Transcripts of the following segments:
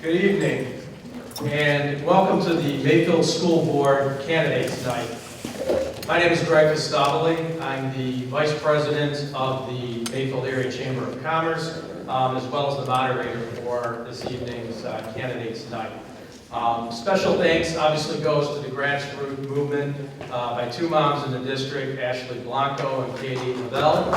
Good evening, and welcome to the Mayfield School Board Candidates Night. My name is Greg Costabile. I'm the Vice President of the Mayfield Area Chamber of Commerce, as well as the moderator for this evening's Candidates Night. Special thanks obviously goes to the grassroots movement by two moms in the district, Ashley Blanco and Katie Havel,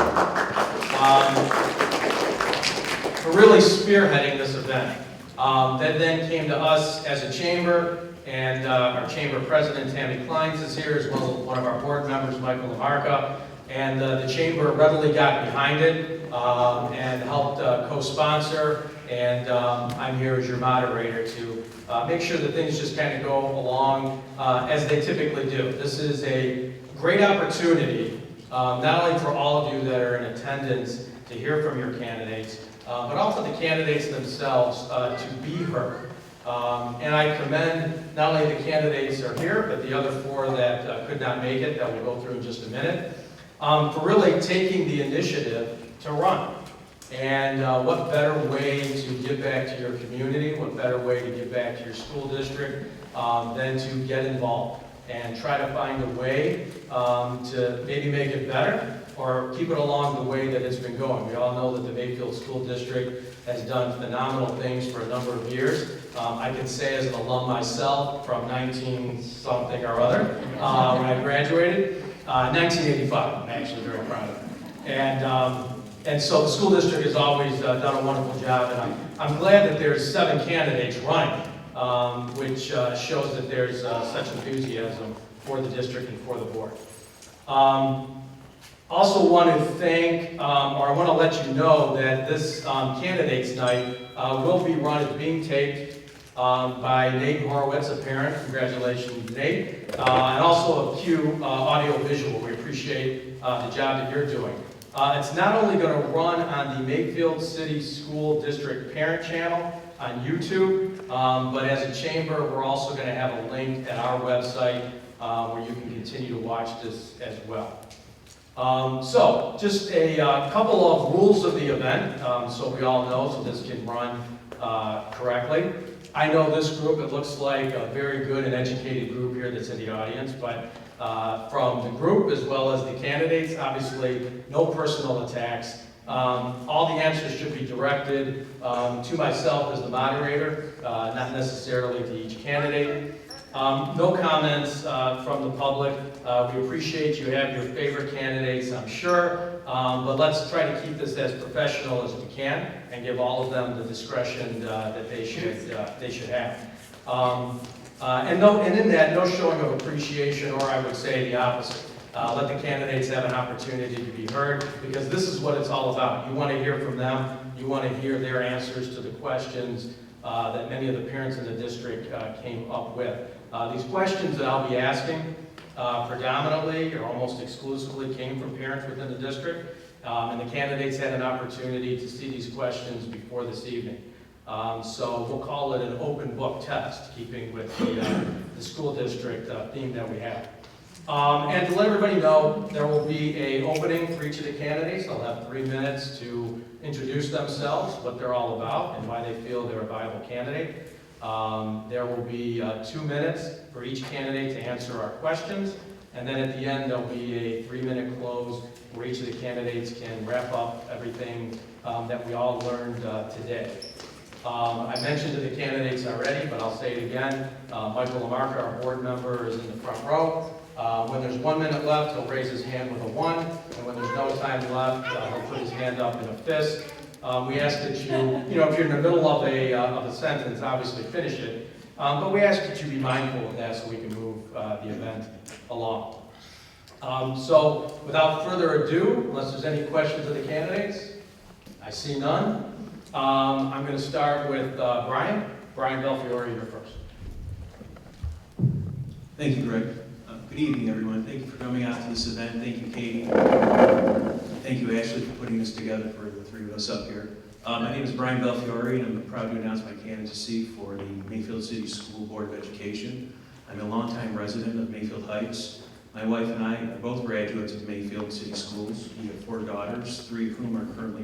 for really spearheading this event. That then came to us as a chamber, and our chamber president, Tammy Kleins, is here, as well as one of our board members, Michael Lamarca, and the chamber readily got behind it and helped co-sponsor, and I'm here as your moderator to make sure that things just kind of go along as they typically do. This is a great opportunity, not only for all of you that are in attendance to hear from your candidates, but also the candidates themselves to be heard. And I commend not only the candidates that are here, but the other four that could not make it, that we'll go through in just a minute, for really taking the initiative to run. And what better way to give back to your community, what better way to give back to your school district than to get involved and try to find a way to maybe make it better or keep it along the way that it's been going. We all know that the Mayfield School District has done phenomenal things for a number of years. I can say as an alum myself from 19-something or other, when I graduated, 1985, I'm actually very proud of it. And so the school district has always done a wonderful job, and I'm glad that there's 7 candidates running, which shows that there's such enthusiasm for the district and for the board. Also want to thank, or I want to let you know that this Candidates Night will be run, it's being taped by Nate Horowitz, a parent. Congratulations, Nate. And also a Q audio-visual. We appreciate the job that you're doing. It's not only going to run on the Mayfield City School District Parent Channel on YouTube, but as a chamber, we're also going to have a link at our website where you can continue to watch this as well. So, just a couple of rules of the event, so we all know, so this can run correctly. I know this group, it looks like a very good and educated group here that's in the audience, but from the group as well as the candidates, obviously no personal attacks. All the answers should be directed to myself as the moderator, not necessarily to each candidate. No comments from the public. We appreciate you have your favorite candidates, I'm sure, but let's try to keep this as professional as we can and give all of them the discretion that they should have. And in that, no showing of appreciation, or I would say the opposite. Let the candidates have an opportunity to be heard, because this is what it's all about. You want to hear from them. You want to hear their answers to the questions that many of the parents in the district came up with. These questions that I'll be asking predominantly or almost exclusively came from parents within the district, and the candidates had an opportunity to see these questions before this evening. So we'll call it an open book test, keeping with the school district theme that we have. And to let everybody know, there will be an opening for each of the candidates. They'll have 3 minutes to introduce themselves, what they're all about, and why they feel they're a viable candidate. There will be 2 minutes for each candidate to answer our questions, and then at the end there'll be a 3-minute close where each of the candidates can wrap up everything that we all learned today. I mentioned to the candidates already, but I'll say it again. Michael Lamarca, our board member, is in the front row. When there's 1 minute left, he'll raise his hand with a 1, and when there's no time left, he'll put his hand up in a fist. We ask that you if you're in the middle of a sentence, obviously finish it, but we ask that you be mindful of that so we can move the event along. So without further ado, unless there's any questions of the candidates, I see none. I'm going to start with Brian Belfiore, you're first. Thank you, Greg. Good evening, everyone. Thank you for coming out to this event. Thank you, Katie. Thank you, Ashley, for putting this together for the 3 of us up here. My name is Brian Belfiore, and I'm proud to announce my candidacy for the Mayfield City School Board of Education. I'm a longtime resident of Mayfield Heights. My wife and I are both graduates of Mayfield City Schools. We have 4 daughters, 3 of whom are currently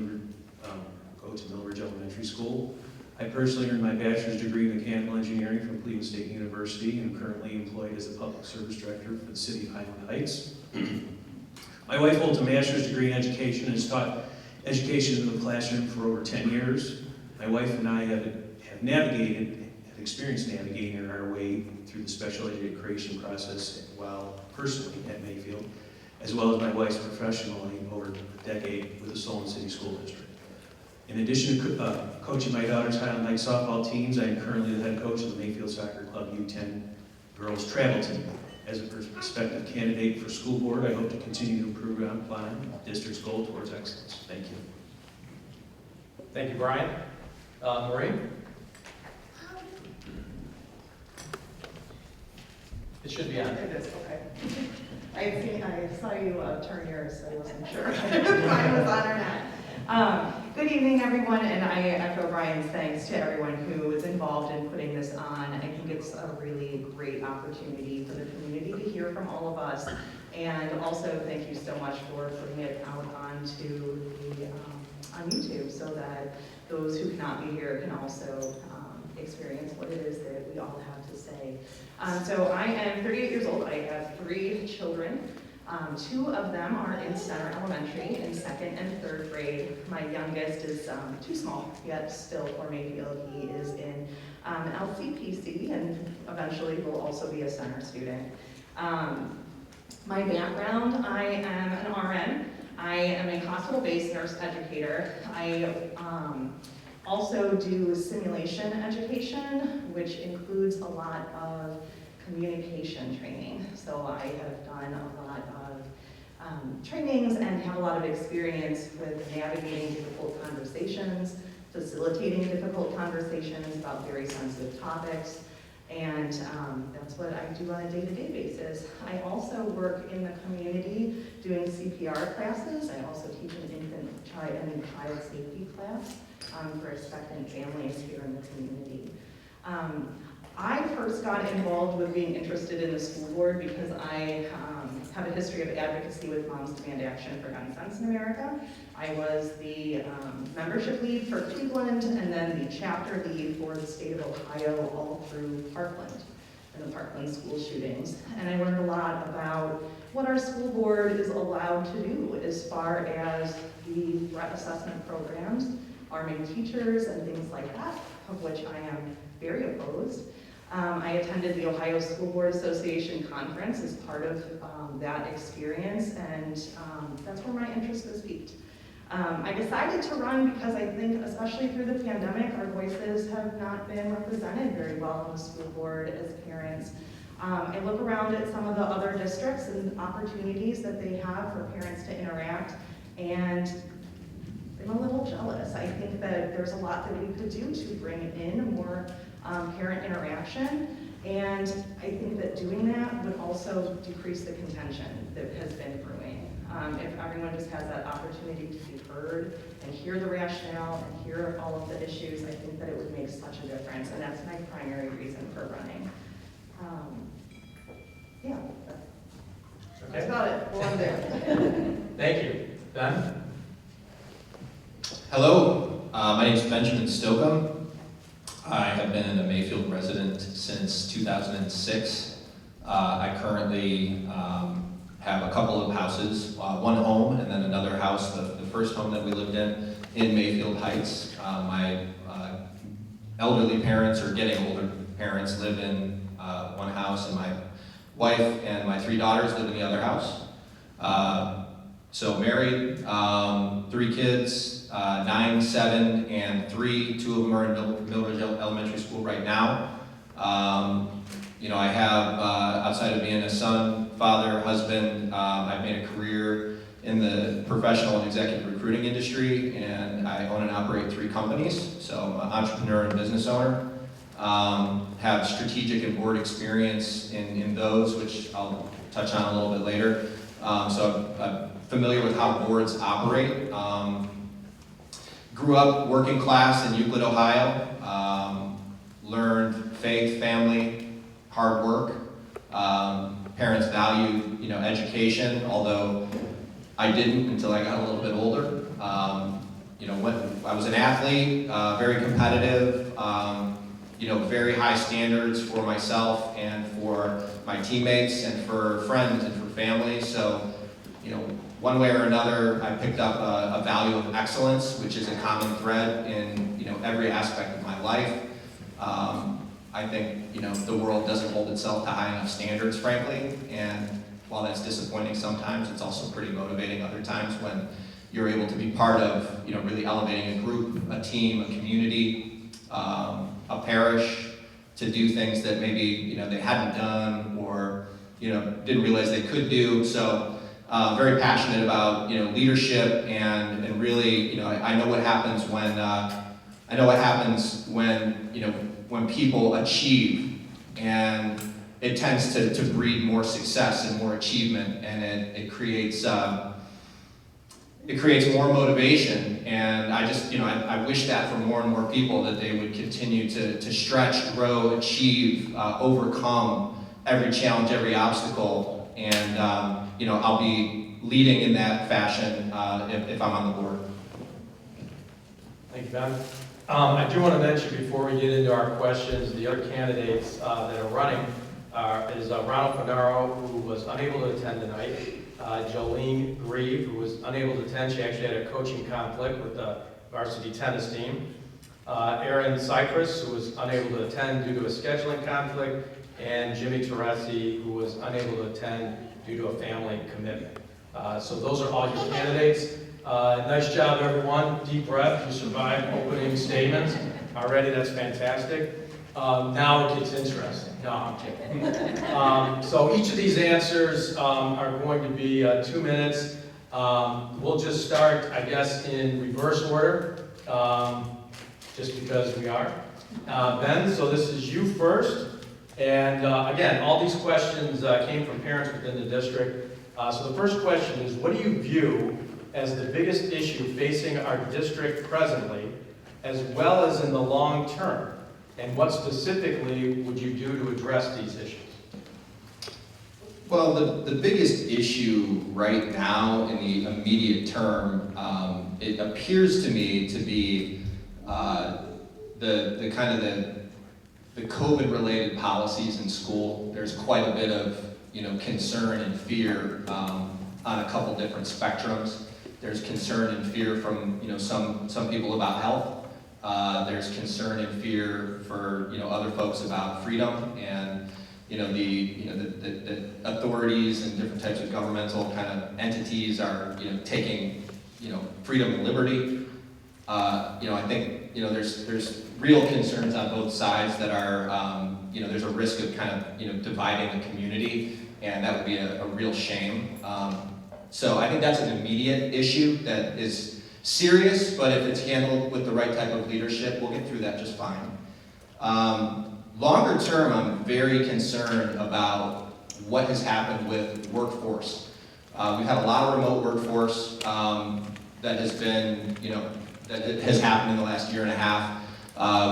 go to Millbridge Elementary School. I personally earned my bachelor's degree in mechanical engineering from Cleveland State University and am currently employed as a public service director for the city of Highland Heights. My wife holds a master's degree in education and has taught education in the classroom for over 10 years. My wife and I have experienced navigating our way through the special education creation process while personally at Mayfield, as well as my wife's professionally over a decade with the Solon City School District. In addition to coaching my daughter's Highland Heights softball teams, I am currently the head coach of the Mayfield Soccer Club U10 girls travel team. As a prospective candidate for school board, I hope to continue to improve upon the district's goal towards excellence. Thank you. Thank you, Brian. Marie? It should be on. It is, okay. I saw you turn yours, so I wasn't sure if mine was on or not. Good evening, everyone, and I echo Brian's thanks to everyone who was involved in putting this on. I think it's a really great opportunity for the community to hear from all of us, and also thank you so much for putting it out onto the on YouTube so that those who cannot be here can also experience what it is that we all have to say. So I am 38 years old. I have 3 children. 2 of them are in Center Elementary in 2nd and 3rd grade. My youngest is too small yet still for Mayfield. He is in LCPC and eventually will also be a Center student. My background, I am an RN. I am a hospital-based nurse educator. I also do simulation education, which includes a lot of communication training. So I have done a lot of trainings and have a lot of experience with navigating difficult conversations, facilitating difficult conversations about very sensitive topics, and that's what I do on a day-to-day basis. I also work in the community doing CPR classes. I also teach an infant child safety class for expectant families here in the community. I first got involved with being interested in the school board because I have a history of advocacy with Moms Demand Action for Gun Sense in America. I was the membership lead for Cleveland and then the chapter lead for the state of Ohio all through Parkland and the Parkland school shootings. And I learned a lot about what our school board is allowed to do as far as the threat assessment programs, arming teachers and things like that, of which I am very opposed. I attended the Ohio School Board Association conference as part of that experience, and that's where my interest was piqued. I decided to run because I think, especially through the pandemic, our voices have not been represented very well on the school board as parents. I look around at some of the other districts and opportunities that they have for parents to interact, and I'm a little jealous. I think that there's a lot that we could do to bring in more parent interaction, and I think that doing that would also decrease the contention that has been brewing. If everyone just has that opportunity to be heard and hear the rationale and hear all of the issues, I think that it would make such a difference, and that's my primary reason for running. Yeah, that's about it. Well, I'm there. Thank you. Ben? Hello, my name is Benjamin Stokom. I have been a Mayfield resident since 2006. I currently have a couple of houses, one home and then another house, the first home that we lived in Mayfield Heights. My elderly parents, or getting older parents, live in one house, and my wife and my 3 daughters live in the other house. So married, 3 kids, 9, 7, and 3. 2 of them are in Millridge Elementary School right now. You know, I have, outside of being a son, father, husband, I've made a career in the professional and executive recruiting industry, and I own and operate 3 companies. So I'm an entrepreneur and business owner. Have strategic and board experience in those, which I'll touch on a little bit later. So I'm familiar with how boards operate. Grew up working class in Euclid, Ohio. Learned faith, family, hard work. Parents value, education, although I didn't until I got a little bit older. When I I was an athlete, very competitive, very high standards for myself and for my teammates and for friends and for family. So, one way or another, I picked up a value of excellence, which is a common thread in, every aspect of my life. I think, the world doesn't hold itself to high enough standards, frankly, and while that's disappointing sometimes, it's also pretty motivating other times when you're able to be part of, really elevating a group, a team, a community, a parish, to do things that maybe, they hadn't done or, didn't realize they could do. So, very passionate about, leadership and really, I know what happens when people achieve, and it tends to breed more success and more achievement, and it creates more motivation. And I just, I wish that for more and more people, that they would continue to stretch, grow, achieve, overcome every challenge, every obstacle, and I'll be leading in that fashion if I'm on the board. Thank you, Ben. I do want to mention before we get into our questions, the other candidates that are running is Ronald Finaro, who was unable to attend tonight, Jolene Grieve, who was unable to attend. She actually had a coaching conflict with the varsity tennis team. Aaron Cypress, who was unable to attend due to a scheduling conflict, and Jimmy Teresi, who was unable to attend due to a family commitment. So those are all your candidates. Nice job, everyone. Deep breath. You survived opening statements. Already, that's fantastic. Now it gets interesting. No, I'm kidding. So each of these answers are going to be 2 minutes. We'll just start, I guess, in reverse order, just because we are. Ben, so this is you first. And again, all these questions came from parents within the district. So the first question is, what do you view as the biggest issue facing our district presently, as well as in the long term? And what specifically would you do to address these issues? Well, the biggest issue right now in the immediate term, it appears to me to be the COVID-related policies in school. There's quite a bit of concern and fear on a couple different spectrums. There's concern and fear from some people about health. There's concern and fear for other folks about freedom, and the authorities and different types of governmental kind of entities are taking freedom and liberty. I think there's real concerns on both sides that are there's a risk of kind of dividing the community, and that would be a real shame. So I think that's an immediate issue that is serious, but if it's handled with the right type of leadership, we'll get through that just fine. Longer term, I'm very concerned about what has happened with workforce. We've had a lot of remote workforce that has been, that has happened in the last year and a half.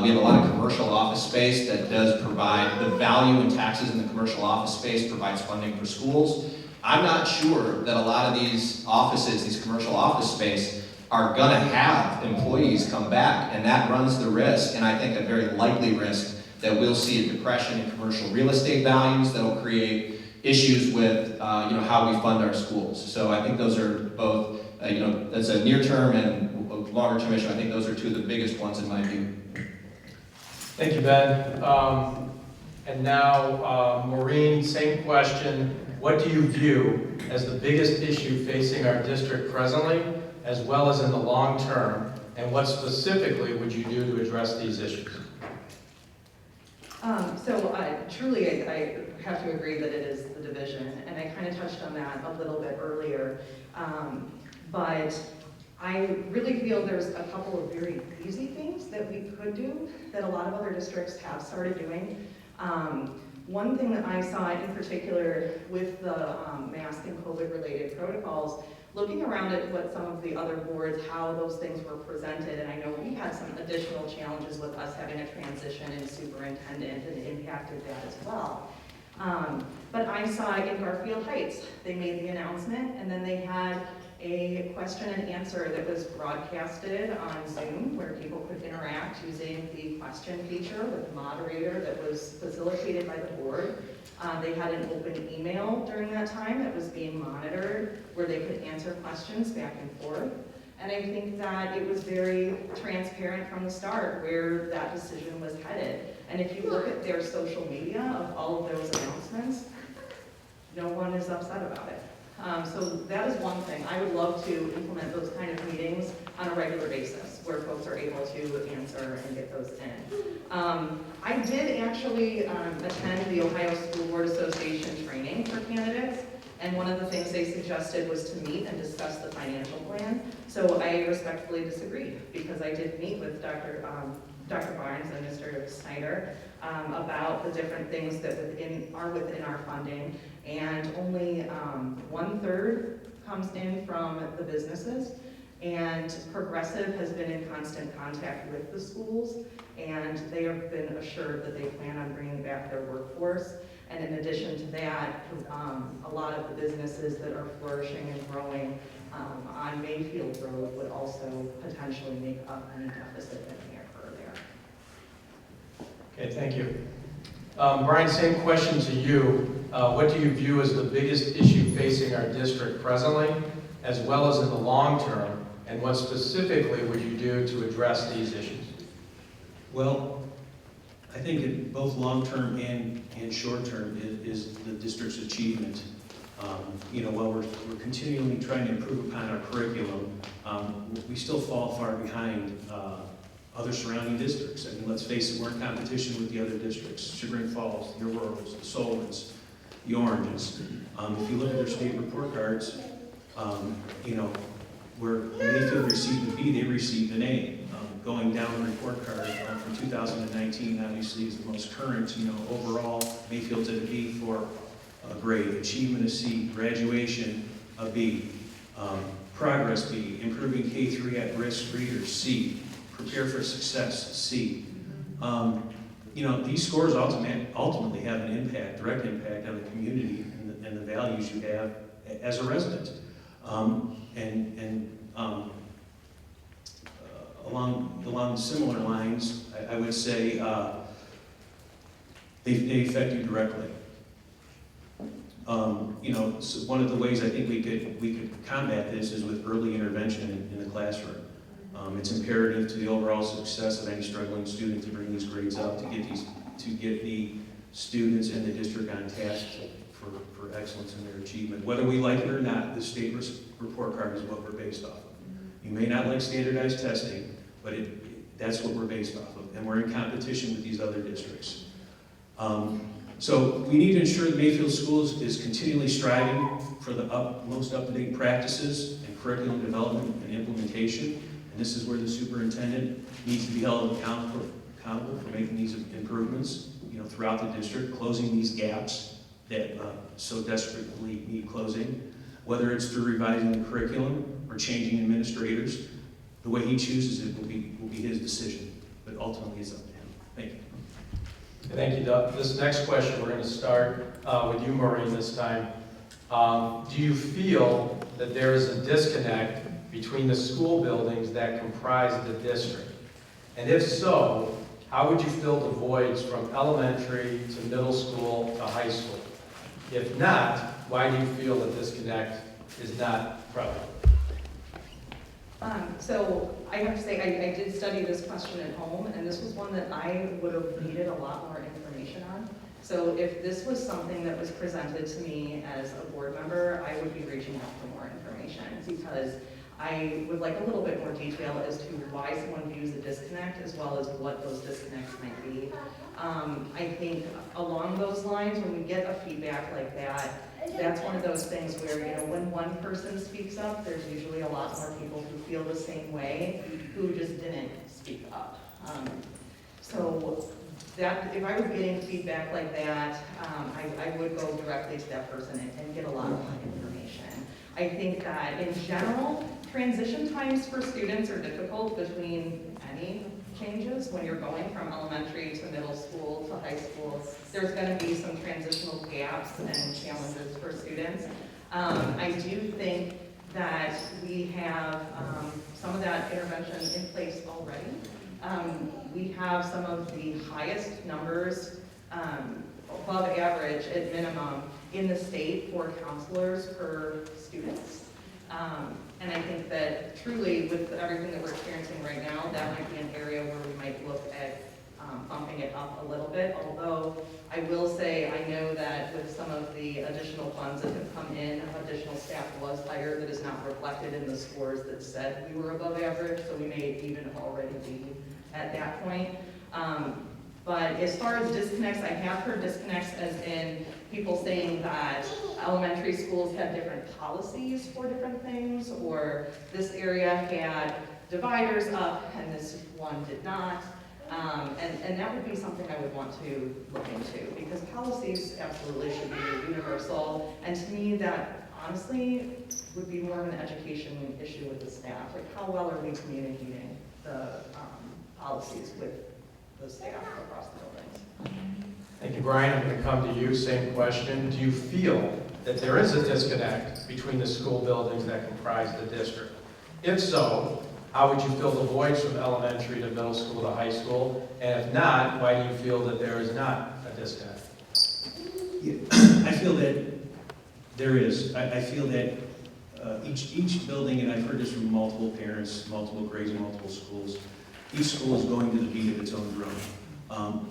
We have a lot of commercial office space that does provide the value in taxes in the commercial office space, provides funding for schools. I'm not sure that a lot of these offices, these commercial office space, are gonna have employees come back, and that runs the risk, and I think a very likely risk, that we'll see a depression in commercial real estate values that will create issues with how we fund our schools. So I think those are both, that's a near-term and a longer-term issue. I think those are two of the biggest ones in my view. Thank you, Ben. And now, Maureen, same question. What do you view as the biggest issue facing our district presently, as well as in the long term, and what specifically would you do to address these issues? Truly, I have to agree that it is the division, and I kind of touched on that a little bit earlier. But I really feel there's a couple of very easy things that we could do that a lot of other districts have started doing. One thing that I saw in particular with the mask and COVID-related protocols, looking around at what some of the other boards, how those things were presented, and I know we had some additional challenges with us having a transition in superintendent and impacted that as well. But I saw in Garfield Heights, they made the announcement, and then they had a question and answer that was broadcasted on Zoom where people could interact using the question feature with the moderator that was facilitated by the board. They had an open email during that time that was being monitored where they could answer questions back and forth. And I think that it was very transparent from the start where that decision was headed. And if you look at their social media of all of those announcements, no one is upset about it. So that is one thing. I would love to implement those kind of meetings on a regular basis where folks are able to answer and get those in. I did actually attend the Ohio School Board Association training for candidates, and one of the things they suggested was to meet and discuss the financial plan. So I respectfully disagreed because I did meet with Dr. Barnes and Mr. Snyder about the different things that are within our funding, and only 1/3 comes in from the businesses, and Progressive has been in constant contact with the schools, and they have been assured that they plan on bringing back their workforce. And in addition to that, a lot of the businesses that are flourishing and growing on Mayfield Road would also potentially make up any deficit that may occur there. Okay, thank you. Brian, same question to you. What do you view as the biggest issue facing our district presently, as well as in the long term, and what specifically would you do to address these issues? Well, I think in both long-term and short-term is the district's achievement. While we're continually trying to improve upon our curriculum, we still fall far behind other surrounding districts. I mean, let's face it, we're in competition with the other districts, Chagrin Falls, the Aurorals, the Solons, the Oranges. If you look at their state report cards, where Mayfield received a B, they received an A. Going down the report card from 2019, obviously is the most current. Overall, Mayfield's at a B for a grade, achievement a C, graduation a B, progress B, improving K3 at-risk readers C, prepare for success C. These scores ultimately have an impact, direct impact on the community and the values you have as a resident. Along similar lines, I would say they affect you directly. So one of the ways I think we could combat this is with early intervention in the classroom. It's imperative to the overall success of any struggling student to bring these grades up, to get the students in the district on task for excellence in their achievement. Whether we like it or not, the state report card is what we're based off of. You may not like standardized testing, but that's what we're based off of, and we're in competition with these other districts. So we need to ensure that Mayfield Schools is continually striving for the most up-to-date practices and curriculum development and implementation, and this is where the superintendent needs to be held accountable for making these improvements, throughout the district, closing these gaps that so desperately need closing, whether it's through revising the curriculum or changing administrators. The way he chooses it will be his decision, but ultimately it's up to him. Thank you. Thank you, Doug. This next question, we're going to start with you, Maureen, this time. Do you feel that there is a disconnect between the school buildings that comprise the district? And if so, how would you fill the voids from elementary to middle school to high school? If not, why do you feel that disconnect is not prevalent? So I have to say, I did study this question at home, and this was one that I would have needed a lot more information on. So if this was something that was presented to me as a board member, I would be reaching out for more information, because I would like a little bit more detail as to why someone views a disconnect, as well as what those disconnects might be. I think along those lines, when we get a feedback like that, that's one of those things where, when one person speaks up, there's usually a lot more people who feel the same way, who just didn't speak up. So that, if I was getting feedback like that, I would go directly to that person and get a lot more information. I think that in general, transition times for students are difficult between any changes. When you're going from elementary to middle school to high school, there's going to be some transitional gaps and challenges for students. I do think that we have some of that intervention in place already. We have some of the highest numbers, above average at minimum, in the state for counselors per students. And I think that truly, with everything that we're experiencing right now, that might be an area where we might look at bumping it up a little bit. Although I will say, I know that with some of the additional funds that have come in, additional staff was hired that is not reflected in the scores that said we were above average, so we may even already be at that point. But as far as disconnects, I have heard disconnects as in people saying that elementary schools have different policies for different things, or this area had dividers up and this one did not. And that would be something I would want to look into, because policies absolutely should be universal. And to me, that honestly would be more of an education issue with the staff. Like, how well are we communicating the policies with the staff across the buildings? Thank you, Brian. I'm going to come to you, same question. Do you feel that there is a disconnect between the school buildings that comprise the district? If so, how would you fill the voids from elementary to middle school to high school? And if not, why do you feel that there is not a disconnect? Yeah, I feel that there is. I feel that each building, and I've heard this from multiple parents, multiple grades, multiple schools, each school is going to the beat of its own drum.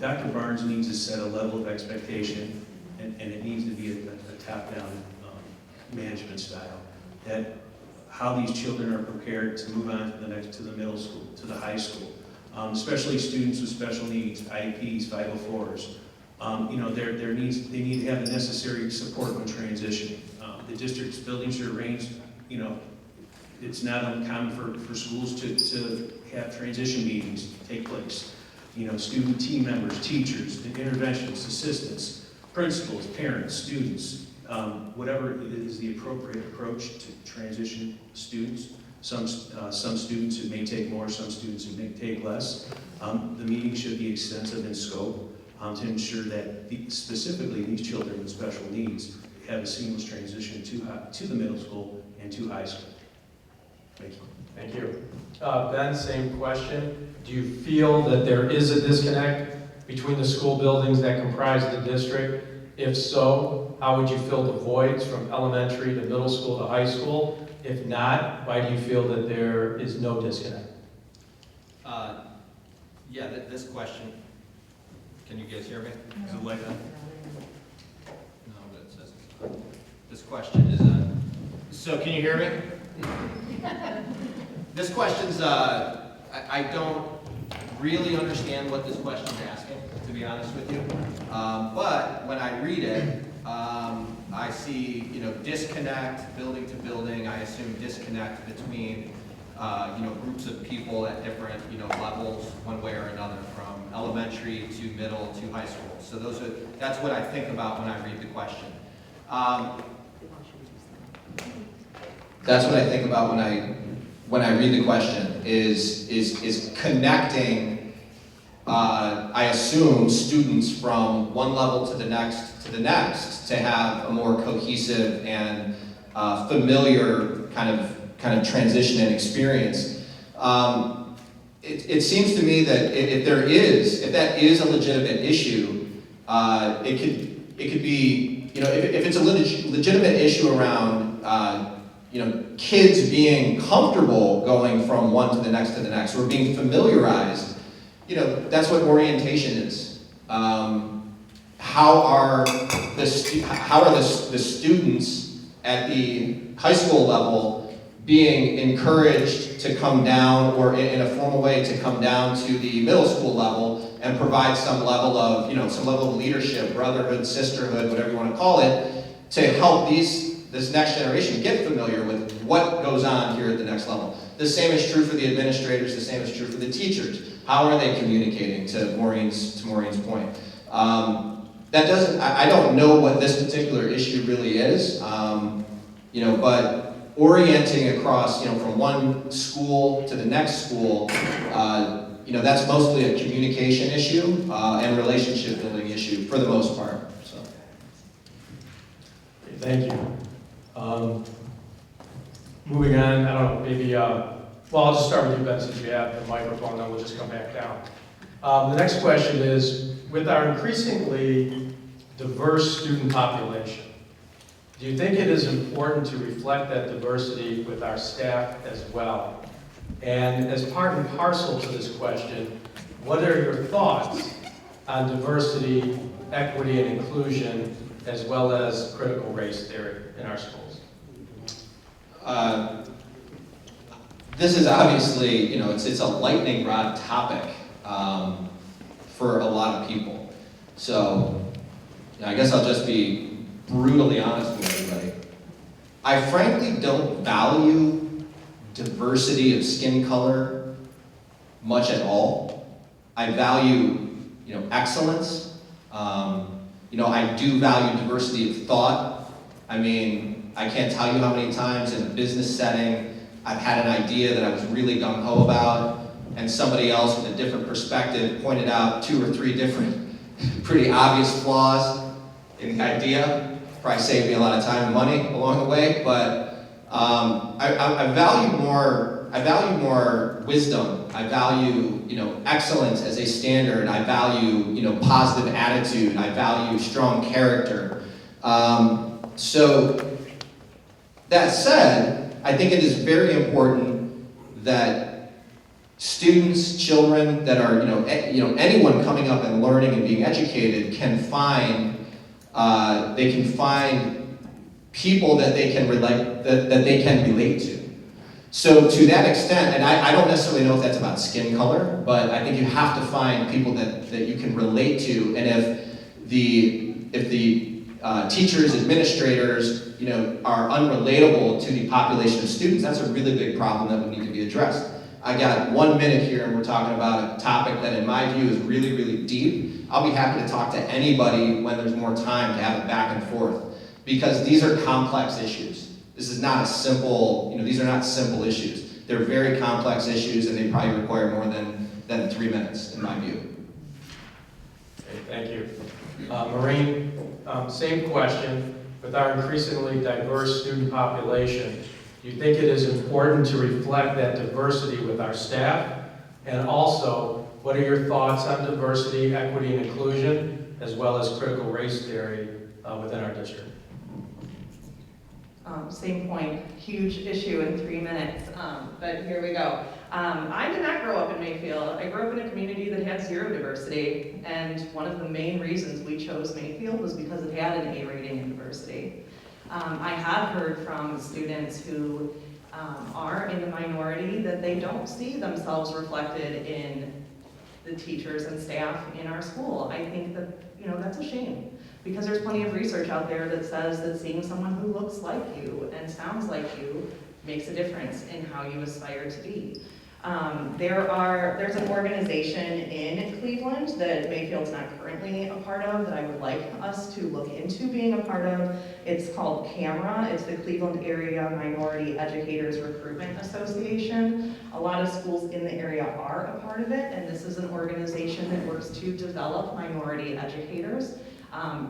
Dr. Barnes needs to set a level of expectation, and it needs to be a top-down management style. That how these children are prepared to move on to the middle school, to the high school, especially students with special needs, IEPs, 504s. They need to have the necessary support when transitioning. The district's buildings are arranged. It's not uncommon for schools to have transition meetings take place. Student team members, teachers, interventionists, assistants, principals, parents, students, whatever is the appropriate approach to transition students. Some students it may take more, some students it may take less. The meeting should be extensive in scope to ensure that specifically these children with special needs have a seamless transition to the middle school and to high school. Thank you. Thank you. Ben, same question. Do you feel that there is a disconnect between the school buildings that comprise the district? If so, how would you fill the voids from elementary to middle school to high school? If not, why do you feel that there is no disconnect? This question, can you guys hear me? Is it like that? No, but it says, this question is, so can you hear me? This question's, I don't really understand what this question's asking, to be honest with you. But when I read it, I see, disconnect, building to building. I assume disconnect between, groups of people at different, levels, one way or another, from elementary to middle to high school. So that's what I think about when I read the question. That's what I think about when I read the question is connecting. I assume students from one level to the next to have a more cohesive and familiar kind of transition and experience. It seems to me that if that is a legitimate issue, it could be, if it's a legitimate issue around kids being comfortable going from one to the next, or being familiarized, that's what orientation is. How are the students at the high school level being encouraged to come down, or in a formal way to come down to the middle school level and provide some level of leadership, brotherhood, sisterhood, whatever you want to call it, to help this next generation get familiar with what goes on here at the next level. The same is true for the administrators, the same is true for the teachers. How are they communicating, to Maureen's point? I don't know what this particular issue really is, but orienting across, from one school to the next school, that's mostly a communication issue and relationship building issue for the most part. So. Thank you. Moving on, I don't know, maybe, well, I'll just start with you, Ben, since you have the microphone, then we'll just come back down. The next question is, with our increasingly diverse student population, do you think it is important to reflect that diversity with our staff as well? And as part and parcel to this question, what are your thoughts on diversity, equity, and inclusion, as well as critical race theory in our schools? This is obviously, it's a lightning rod topic for a lot of people. So, I guess I'll just be brutally honest with everybody. I frankly don't value diversity of skin color much at all. I value, excellence. I do value diversity of thought. I mean, I can't tell you how many times in a business setting I've had an idea that I was really gung-ho about, and somebody else with a different perspective pointed out 2 or 3 different pretty obvious flaws in the idea. Probably saved me a lot of time and money along the way, but I value more wisdom. I value, excellence as a standard. I value, positive attitude. I value strong character. So that said, I think it is very important that students, children that are, anyone coming up and learning and being educated can find people that they can relate that they can relate to. So to that extent, and I don't necessarily know if that's about skin color, but I think you have to find people that you can relate to, and if the teachers, administrators, are unrelatable to the population of students, that's a really big problem that would need to be addressed. I got 1 minute here and we're talking about a topic that in my view is really, really deep. I'll be happy to talk to anybody when there's more time to have it back and forth, because these are complex issues. This is not a simple, these are not simple issues. They're very complex issues and they probably require more than 3 minutes in my view. Okay, thank you. Maureen, same question. With our increasingly diverse student population, do you think it is important to reflect that diversity with our staff? And also, what are your thoughts on diversity, equity, and inclusion, as well as critical race theory within our district? Same point, huge issue in 3 minutes, but here we go. I did not grow up in Mayfield. I grew up in a community that had 0 diversity, and one of the main reasons we chose Mayfield was because it had an A rating in diversity. I have heard from students who are in the minority that they don't see themselves reflected in the teachers and staff in our school. I think that, that's a shame, because there's plenty of research out there that says that seeing someone who looks like you and sounds like you makes a difference in how you aspire to be. There's an organization in Cleveland that Mayfield's not currently a part of that I would like us to look into being a part of. It's called CAMRA. It's the Cleveland Area Minority Educators Recruitment Association. A lot of schools in the area are a part of it, and this is an organization that works to develop minority educators,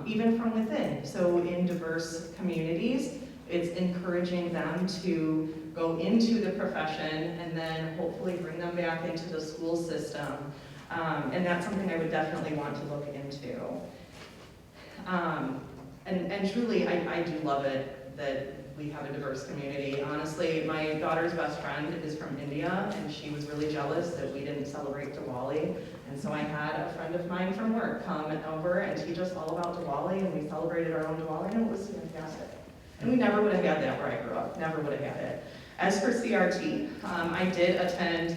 even from within. So in diverse communities, it's encouraging them to go into the profession and then hopefully bring them back into the school system. And that's something I would definitely want to look into. And truly, I do love it that we have a diverse community. Honestly, my daughter's best friend is from India, and she was really jealous that we didn't celebrate Diwali. And so I had a friend of mine from work come over and teach us all about Diwali, and we celebrated our own Diwali, and it was fantastic. And we never would have had that where I grew up, never would have had it. As for CRT, I did attend,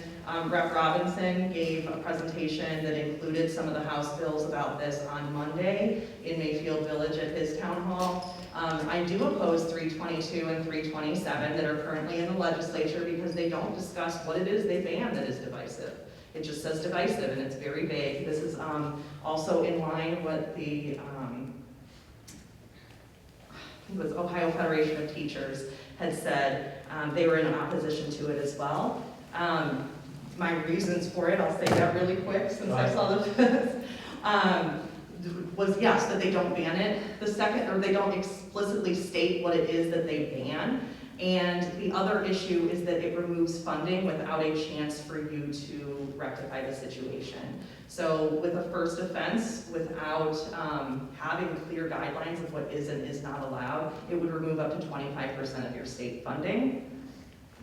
Rep. Robinson gave a presentation that included some of the House bills about this on Monday in Mayfield Village at his town hall. I do oppose 322 and 327 that are currently in the legislature because they don't discuss what it is they ban that is divisive. It just says divisive and it's very vague. This is also in line with the it was Ohio Federation of Teachers had said they were in opposition to it as well. My reasons for it, I'll say that really quick since I saw this, was yes, that they don't ban it. The second, or they don't explicitly state what it is that they ban. And the other issue is that it removes funding without a chance for you to rectify the situation. So with a first offense, without having clear guidelines of what is and is not allowed, it would remove up to 25% of your state funding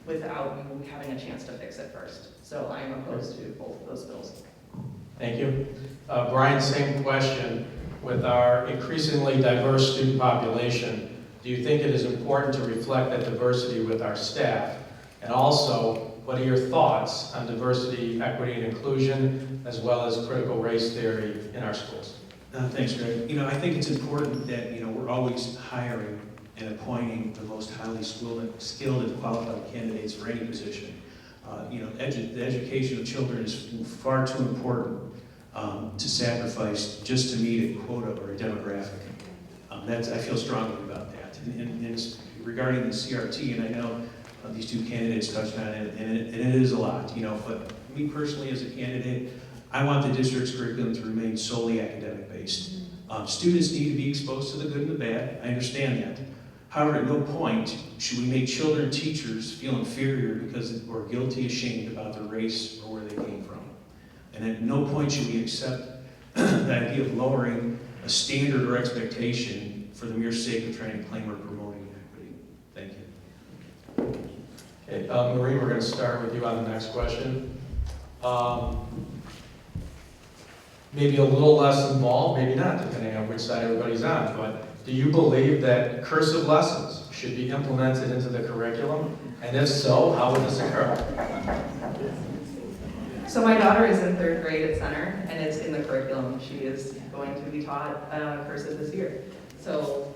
without you having a chance to fix it first. So I am opposed to both of those bills. Thank you. Brian, same question. With our increasingly diverse student population, do you think it is important to reflect that diversity with our staff? And also, what are your thoughts on diversity, equity, and inclusion, as well as critical race theory in our schools? Thanks, Greg. I think it's important that, we're always hiring and appointing the most highly skilled and qualified candidates for any position. The education of children is far too important to sacrifice just to meet a quota or a demographic. I feel strongly about that. And it's regarding the CRT, and I know these two candidates touched on it, and it is a lot, but me personally as a candidate, I want the district's curriculum to remain solely academic based. Students need to be exposed to the good and the bad, I understand that. However, at no point should we make children and teachers feel inferior because we're guilty, ashamed about their race or where they came from. And at no point should we accept the idea of lowering a standard or expectation for the mere sake of trying to claim or promoting equity. Thank you. Okay, Marie, we're going to start with you on the next question. Maybe a little less involved, maybe not, depending on which side everybody's on, but do you believe that cursive lessons should be implemented into the curriculum? And if so, how would this occur? So my daughter is in 3rd grade at Center, and it's in the curriculum. She is going to be taught cursive this year. So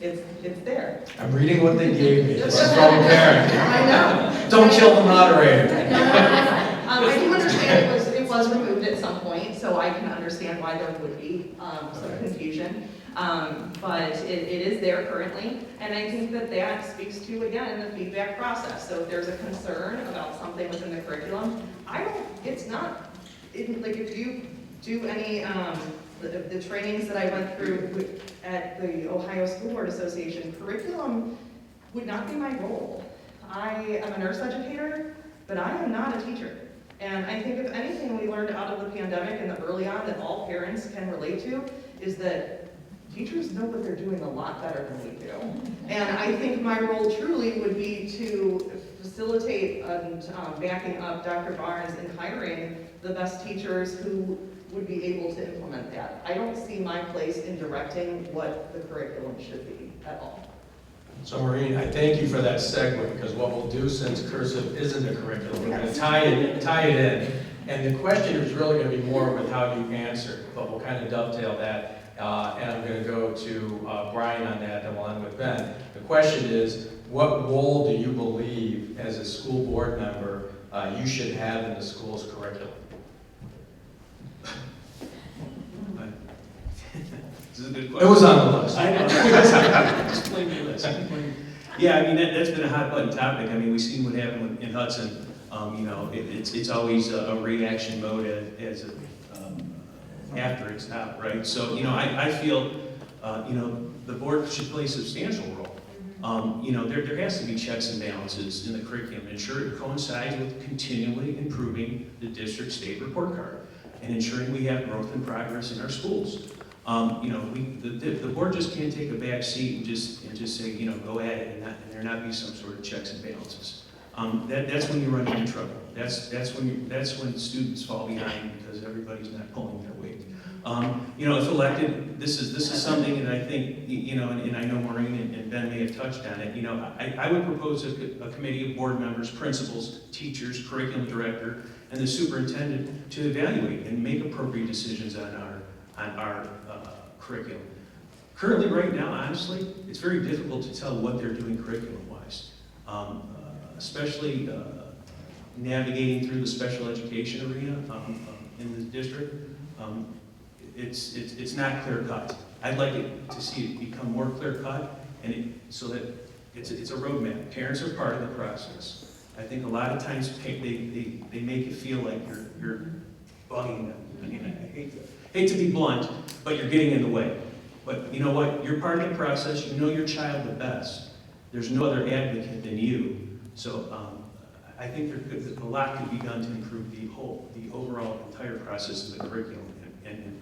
it's there. I'm reading what they gave me. This is from a parent. I know. Don't kill the moderator. I do understand it was removed at some point, so I can understand why there would be some confusion. But it is there currently, and I think that speaks to, again, the feedback process. So if there's a concern about something within the curriculum, if you do any, the trainings that I went through at the Ohio School Board Association, curriculum would not be my role. I am a nurse educator, but I am not a teacher. And I think if anything we learned out of the pandemic and the early on that all parents can relate to is that teachers know what they're doing a lot better than we do. And I think my role truly would be to facilitate and backing up Dr. Barnes in hiring the best teachers who would be able to implement that. I don't see my place in directing what the curriculum should be at all. So Maureen, I thank you for that segue, because what we'll do, since cursive isn't a curriculum, we're going to tie it in. And the question is really going to be more with how you answer, but we'll kind of dovetail that. And I'm going to go to Brian on that, and we'll end with Ben. The question is, what role do you believe as a school board member you should have in the school's curriculum? This is a good question. It was on the list. I know. Explain the list. Yeah, I mean, that's been a hot button topic. I mean, we've seen what happened in Hudson. It's always a reaction mode after it's out, right? So, I feel, the board should play a substantial role. There has to be checks and balances in the curriculum, ensure it coincides with continually improving the district state report card and ensuring we have growth and progress in our schools. The board just can't take a back seat and just say, go at it, and there not be some sort of checks and balances. That's when you run into trouble. That's when students fall behind because everybody's not pulling their weight. If elected, this is something that I think, and I know Maureen and Ben may have touched on it. I would propose a committee of board members, principals, teachers, curriculum director, and the superintendent to evaluate and make appropriate decisions on our curriculum. Currently, right now, honestly, it's very difficult to tell what they're doing curriculum-wise, especially navigating through the special education arena in the district. It's not clear-cut. I'd like to see it become more clear-cut, so that it's a roadmap. Parents are part of the process. I think a lot of times they make it feel like you're bugging them. I mean, I hate to be blunt, but you're getting in the way. But you know what? You're part of the process. You know your child the best. there's no other advocate than you. So I think a lot could be done to improve the overall entire process of the curriculum. And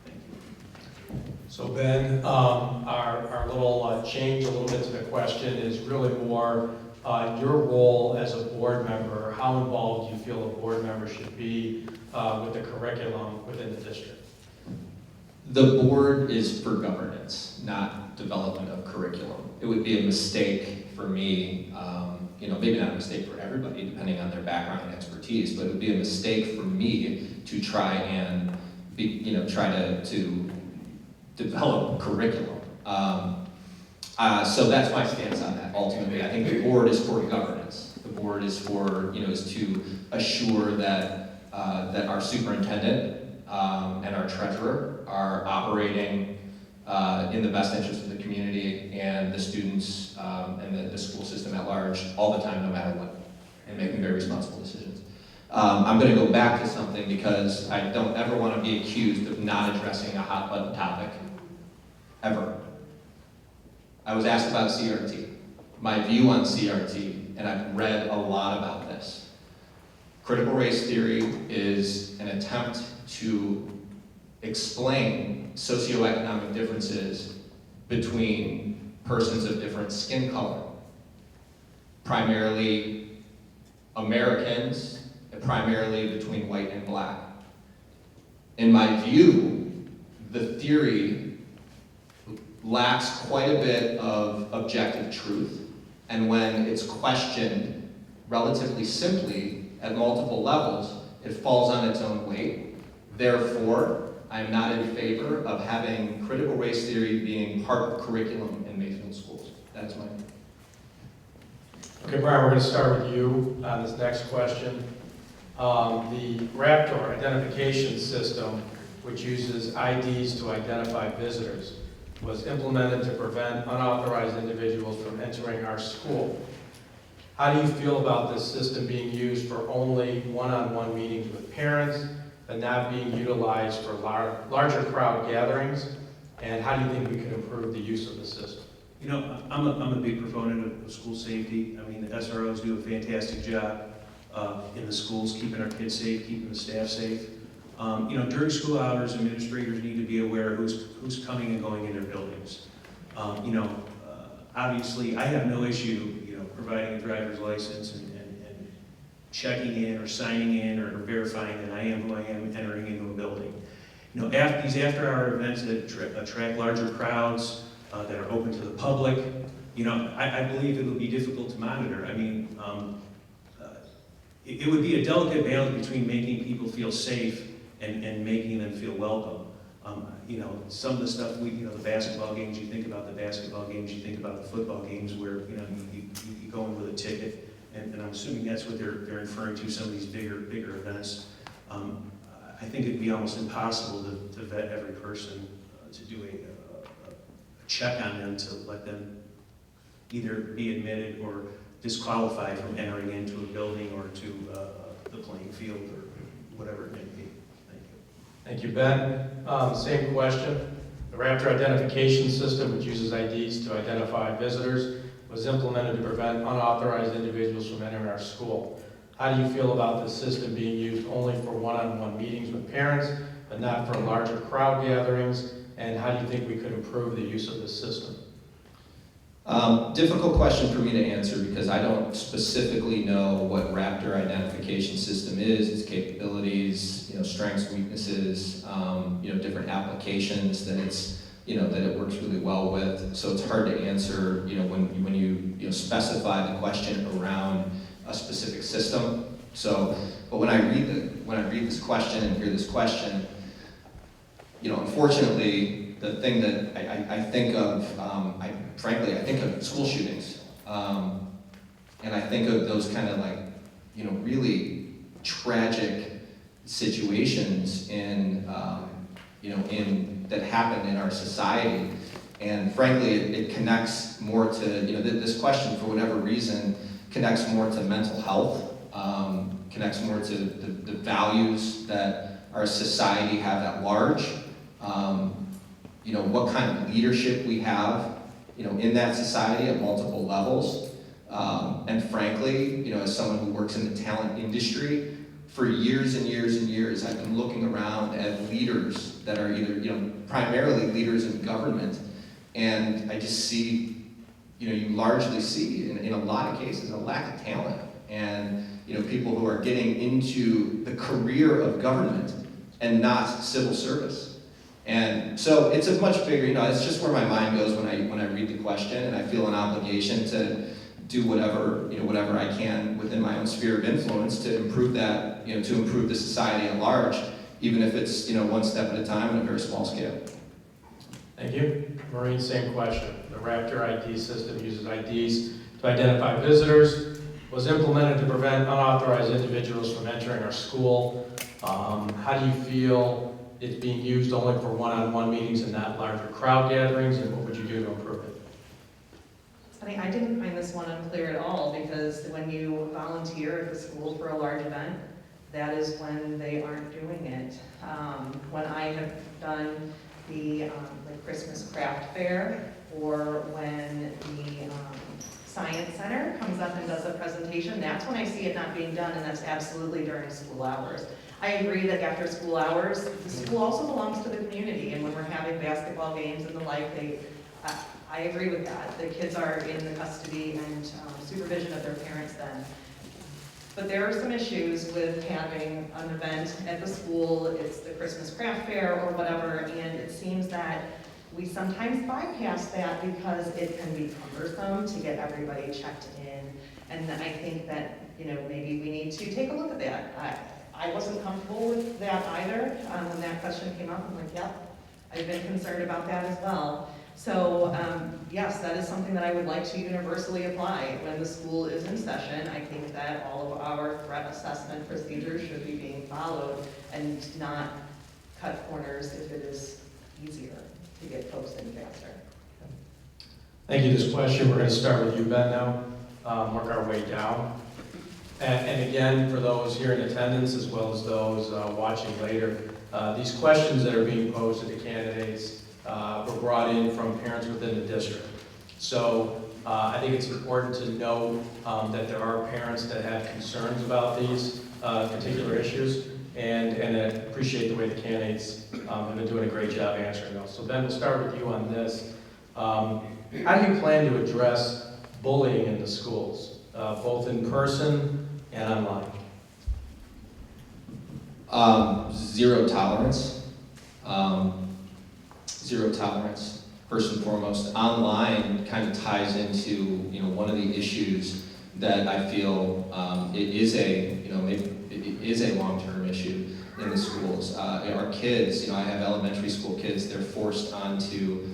thank you. So Ben, our little change a little bit to the question is really more your role as a board member. How involved do you feel a board member should be with the curriculum within the district? The board is for governance, not development of curriculum. It would be a mistake for me, maybe not a mistake for everybody, depending on their background and expertise, but it would be a mistake for me to try and try to develop curriculum. So that's my stance on that. Ultimately, I think the board is for governance. The board is for is to assure that that our superintendent and our treasurer are operating in the best interest of the community and the students and the school system at large all the time, no matter what, and making very responsible decisions. I'm going to go back to something because I don't ever want to be accused of not addressing a hot button topic, ever. I was asked about CRT, my view on CRT, and I've read a lot about this. Critical race theory is an attempt to explain socioeconomic differences between persons of different skin color, primarily Americans, and primarily between white and black. In my view, the theory lacks quite a bit of objective truth, and when it's questioned relatively simply at multiple levels, it falls on its own weight. Therefore, I am not in favor of having critical race theory being part of curriculum in Mayfield schools. That is my view. Okay, Brian, we're going to start with you on this next question. The Raptor identification system, which uses IDs to identify visitors, was implemented to prevent unauthorized individuals from entering our school. How do you feel about this system being used for only one-on-one meetings with parents and not being utilized for larger crowd gatherings? And how do you think we could improve the use of the system? I'm a big proponent of school safety. I mean, the SROs do a fantastic job in the schools, keeping our kids safe, keeping the staff safe. During school hours, administrators need to be aware who's coming and going in their buildings. Obviously, I have no issue, providing a driver's license and checking in or signing in or verifying that I am who I am entering into a building. These after-hour events that attract larger crowds, that are open to the public, I believe it would be difficult to monitor. I mean, it would be a delicate balance between making people feel safe and making them feel welcome. Some of the stuff the basketball games, you think about the basketball games, you think about the football games where, you go in with a ticket, and I'm assuming that's what they're referring to, some of these bigger events. I think it'd be almost impossible to vet every person, to do a check on them to let them either be admitted or disqualified from entering into a building or to the playing field or whatever it may be. Thank you. Thank you, Ben. Same question. The Raptor identification system, which uses IDs to identify visitors, was implemented to prevent unauthorized individuals from entering our school. How do you feel about this system being used only for one-on-one meetings with parents, but not for larger crowd gatherings? And how do you think we could improve the use of this system? Difficult question for me to answer because I don't specifically know what Raptor identification system is, its capabilities, strengths, weaknesses, different applications that that it works really well with. So it's hard to answer, when you specify the question around a specific system. So, but when I read this question and hear this question, unfortunately, the thing that I think of, frankly, I think of school shootings, and I think of those kind of really tragic situations in that happen in our society, and frankly, it connects more to this question for whatever reason connects more to mental health, connects more to the values that our society have at large. What kind of leadership we have in that society at multiple levels. And frankly, as someone who works in the talent industry, for years and years and years, I've been looking around at leaders that are either, primarily leaders in government, and I just see, you largely see, in a lot of cases, a lack of talent. And, people who are getting into the career of government and not civil service. And so it's a much bigger, it's just where my mind goes when I read the question, and I feel an obligation to do whatever I can within my own sphere of influence to improve that, to improve the society at large, even if it's, one step at a time on a very small scale. Thank you. Maureen, same question. The Raptor ID system uses IDs to identify visitors, was implemented to prevent unauthorized individuals from entering our school. How do you feel it's being used only for one-on-one meetings and not larger crowd gatherings, and what would you do to improve it? It's funny, I didn't find this one unclear at all, because when you volunteer at the school for a large event, that is when they aren't doing it. When I have done the Christmas craft fair, or when the Science Center comes up and does a presentation, that's when I see it not being done, and that's absolutely during school hours. I agree that after school hours, the school also belongs to the community, and when we're having basketball games and the like, I agree with that. The kids are in the custody and supervision of their parents then. But there are some issues with having an event at the school, it's the Christmas craft fair or whatever, and it seems that we sometimes bypass that because it can be cumbersome to get everybody checked in. And I think that, maybe we need to take a look at that. I wasn't comfortable with that either. When that question came up, I'm like, yep, I've been concerned about that as well. So yes, that is something that I would like to universally apply when the school is in session. I think that all of our threat assessment procedures should be being followed and not cut corners if it is easier to get folks in faster. Thank you. This question, we're going to start with you, Ben, now, work our way down. And again, for those here in attendance as well as those watching later, these questions that are being posed to the candidates were brought in from parents within the district. So I think it's important to note that there are parents that have concerns about these particular issues, and I appreciate the way the candidates have been doing a great job answering those. So Ben, we'll start with you on this. How do you plan to address bullying in the schools, both in person and online? Zero tolerance. Zero tolerance, first and foremost. Online kind of ties into one of the issues that I feel it is a long-term issue in the schools. Our kids, I have elementary school kids. They're forced onto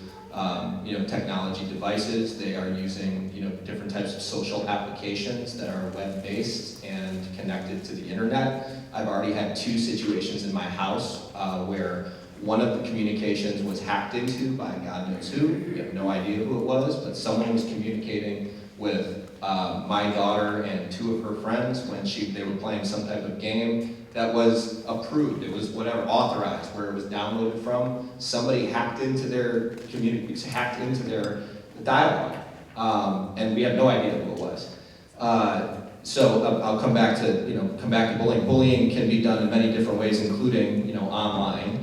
technology devices. They are using different types of social applications that are web-based and connected to the internet. I've already had 2 situations in my house where one of the communications was hacked into by God knows who. We have no idea who it was, but someone was communicating with my daughter and 2 of her friends when they were playing some type of game that was approved. It was authorized, where it was downloaded from. Somebody hacked into their hacked into their dialogue, and we have no idea who it was. So I'll come back to bullying. Bullying can be done in many different ways, including online.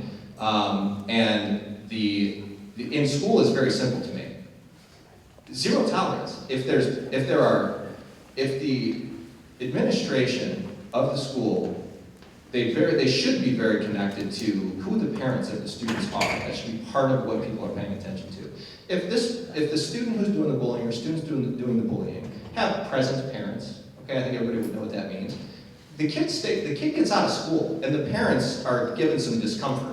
And in school is very simple to me. Zero tolerance. If the administration of the school, they should be very connected to who the parents of the students are. That should be part of what people are paying attention to. If the student who's doing the bullying or students doing the bullying have present parents, okay, I think everybody would know what that means. The kid gets out of school and the parents are given some discomfort.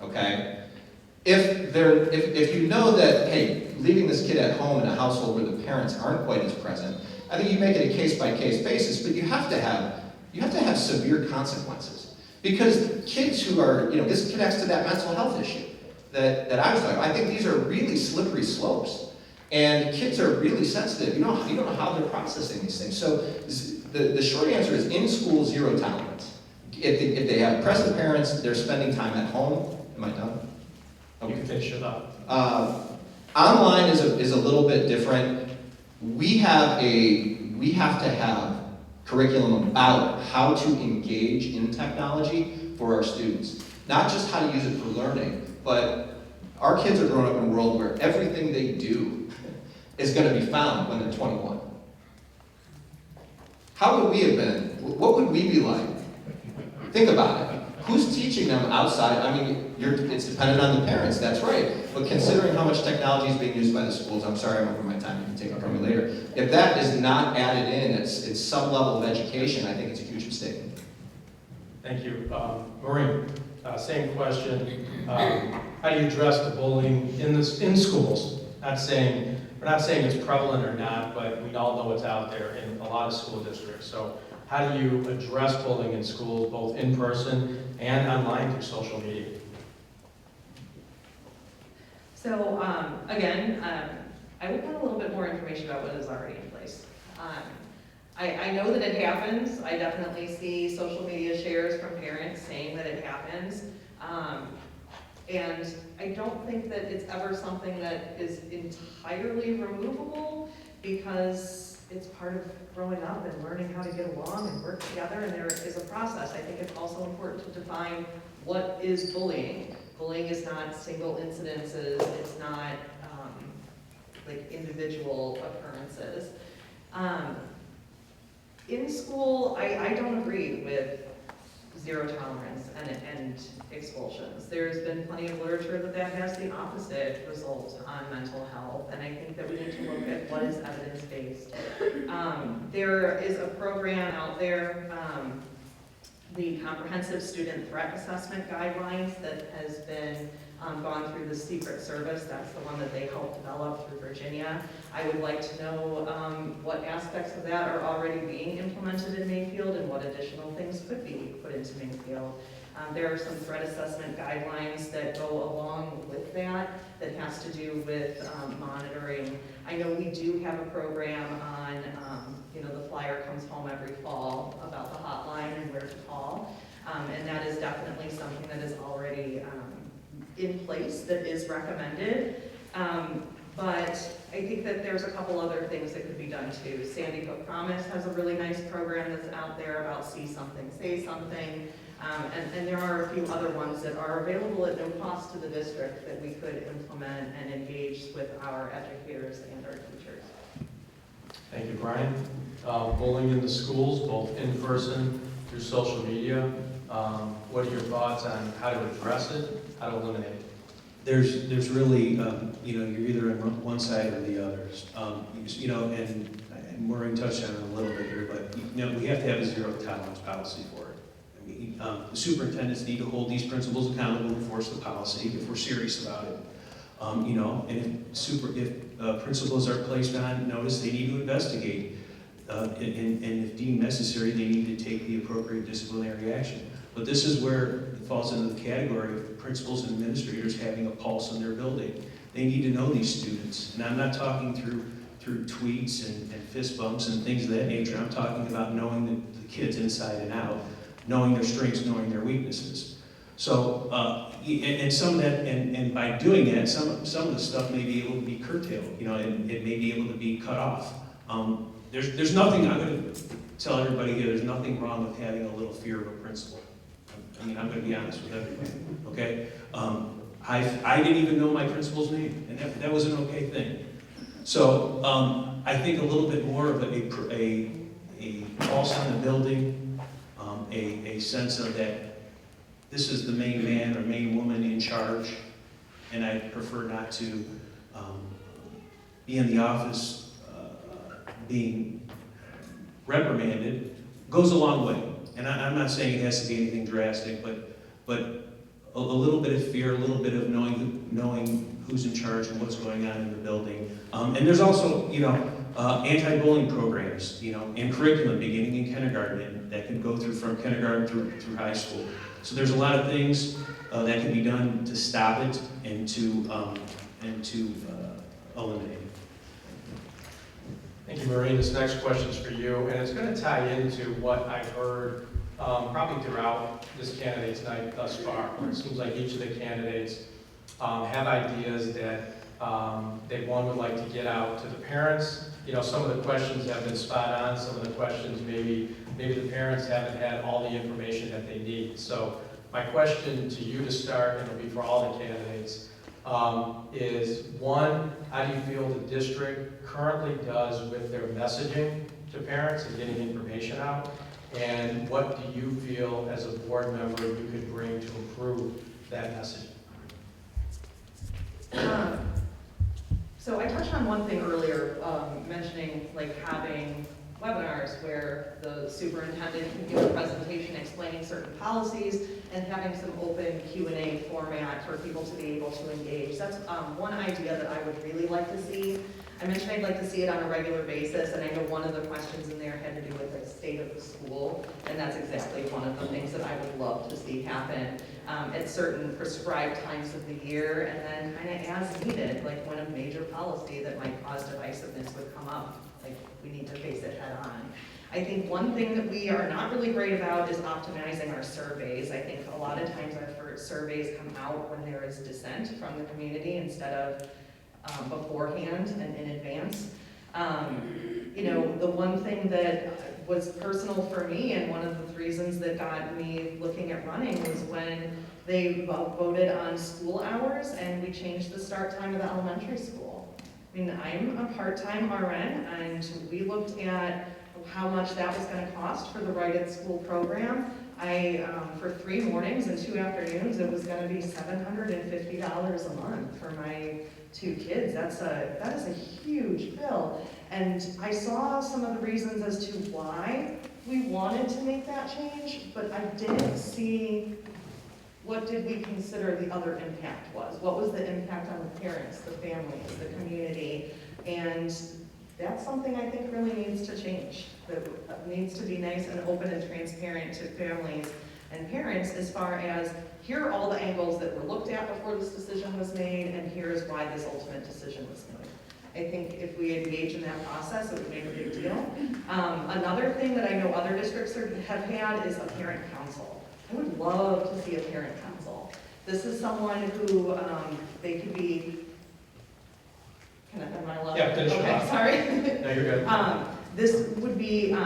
Okay, if you know that, hey, leaving this kid at home in a household where the parents aren't quite as present, I think you make it a case-by-case basis, but you have to have severe consequences, because kids who are, this connects to that mental health issue that I was talking about. I think these are really slippery slopes, and kids are really sensitive. You don't know how they're processing these things. So the short answer is, in school, zero tolerance. If they have present parents, they're spending time at home. Am I done? You can finish it up. Online is a little bit different. We have to have curriculum about how to engage in technology for our students. Not just how to use it for learning, but our kids are growing up in a world where everything they do is going to be found when they're 21. How would we have been? What would we be like? Think about it. Who's teaching them outside? I mean, it's dependent on the parents, that's right. But considering how much technology is being used by the schools, I'm sorry I'm over my time, you can take it from me later. If that is not added in, it's some level of education, I think it's a huge mistake. Thank you. Maureen, same question. How do you address the bullying in schools? We're not saying it's prevalent or not, but we all know it's out there in a lot of school districts. So how do you address bullying in schools, both in person and online through social media? So, again, I would want a little bit more information about what is already in place. I know that it happens. I definitely see social media shares from parents saying that it happens. And I don't think that it's ever something that is entirely removable, because it's part of growing up and learning how to get along and work together, and there is a process. I think it's also important to define what is bullying. Bullying is not single incidences, it's not like individual occurrences. In school, I don't agree with zero tolerance and expulsions. There's been plenty of literature that has the opposite result on mental health, and I think that we need to look at what is evidence-based. There is a program out there, the Comprehensive Student Threat Assessment Guidelines, that has been gone through the Secret Service. That's the one that they helped develop through Virginia. I would like to know what aspects of that are already being implemented in Mayfield and what additional things could be put into Mayfield. There are some threat assessment guidelines that go along with that has to do with monitoring. I know we do have a program on, the flyer comes home every fall about the hotline and where to call. And that is definitely something that is already in place, that is recommended. But I think that there's a couple other things that could be done too. Sandy Hook Promise has a really nice program that's out there about see something, say something. And there are a few other ones that are available at no cost to the district that we could implement and engage with our educators and our teachers. Thank you, Brian. Bullying in the schools, both in person, through social media. What are your thoughts on how to address it, how to eliminate it? There's really, you're either on one side or the other. And Maureen touched on it a little bit here, but we have to have a zero tolerance policy for it. I mean, the superintendents need to hold these principals accountable and enforce the policy if we're serious about it. And if principals are placed on notice, they need to investigate. And if deemed necessary, they need to take the appropriate disciplinary action. But this is where it falls into the category of principals and administrators having a pulse in their building. They need to know these students. And I'm not talking through tweets and fist bumps and things of that nature. I'm talking about knowing the kids inside and out, knowing their strengths, knowing their weaknesses. So, and some of that, and by doing that, some of the stuff may be able to be curtailed, and it may be able to be cut off. There's nothing, I'm going to tell everybody here, there's nothing wrong with having a little fear of a principal. I mean, I'm going to be honest with everybody, okay? I didn't even know my principal's name, and that was an okay thing. So I think a little bit more of a pulse on the building, a sense of that this is the main man or main woman in charge, and I prefer not to be in the office being reprimanded, goes a long way. And I'm not saying it has to be anything drastic, but a little bit of fear, a little bit of knowing who's in charge and what's going on in the building. And there's also, anti-bullying programs, and curriculum beginning in kindergarten that can go through from kindergarten through high school. So there's a lot of things that can be done to stop it and to eliminate it. Thank you, Maureen. This next question is for you, and it's going to tie into what I've heard probably throughout this candidate's night thus far. It seems like each of the candidates have ideas that One would like to get out to the parents. You know, some of the questions have been spot on, some of the questions maybe the parents haven't had all the information that they need. So my question to you to start, and it'll be for all the candidates, is one, how do you feel the district currently does with their messaging to parents and getting information out? And what do you feel as a board member you could bring to improve that messaging? So I touched on one thing earlier, mentioning like having webinars where the superintendent can give a presentation explaining certain policies and having some open Q&A format for people to be able to engage. That's one idea that I would really like to see. I mentioned I'd like to see it on a regular basis, and I know one of the questions in there had to do with the state of the school, and that's exactly one of the things that I would love to see happen at certain prescribed times of the year, and then kind of as needed, like when a major policy that might cause divisiveness would come up, like we need to face it head on. I think one thing that we are not really great about is optimizing our surveys. I think a lot of times our surveys come out when there is dissent from the community instead of beforehand and in advance. You know, the one thing that was personal for me and one of the reasons that got me looking at running was when they voted on school hours and we changed the start time of the elementary school. I mean, I'm a part-time RN and we looked at how much that was going to cost for the Right at School program. For 3 mornings and 2 afternoons, it was going to be $750 a month for my 2 kids. That is a huge bill. And I saw some of the reasons as to why we wanted to make that change, but I didn't see what did we consider the other impact was. What was the impact on the parents, the families, the community? And that's something I think really needs to change. That needs to be nice and open and transparent to families and parents as far as here are all the angles that were looked at before this decision was made, and here's why this ultimate decision was made. I think if we engage in that process, it would make a big deal. Another thing that I know other districts have had is a parent council. I would love to see a parent council. This is someone who they could be. Am I allowed? Yeah, finish it Okay, off. sorry. No, you're good. This would be, I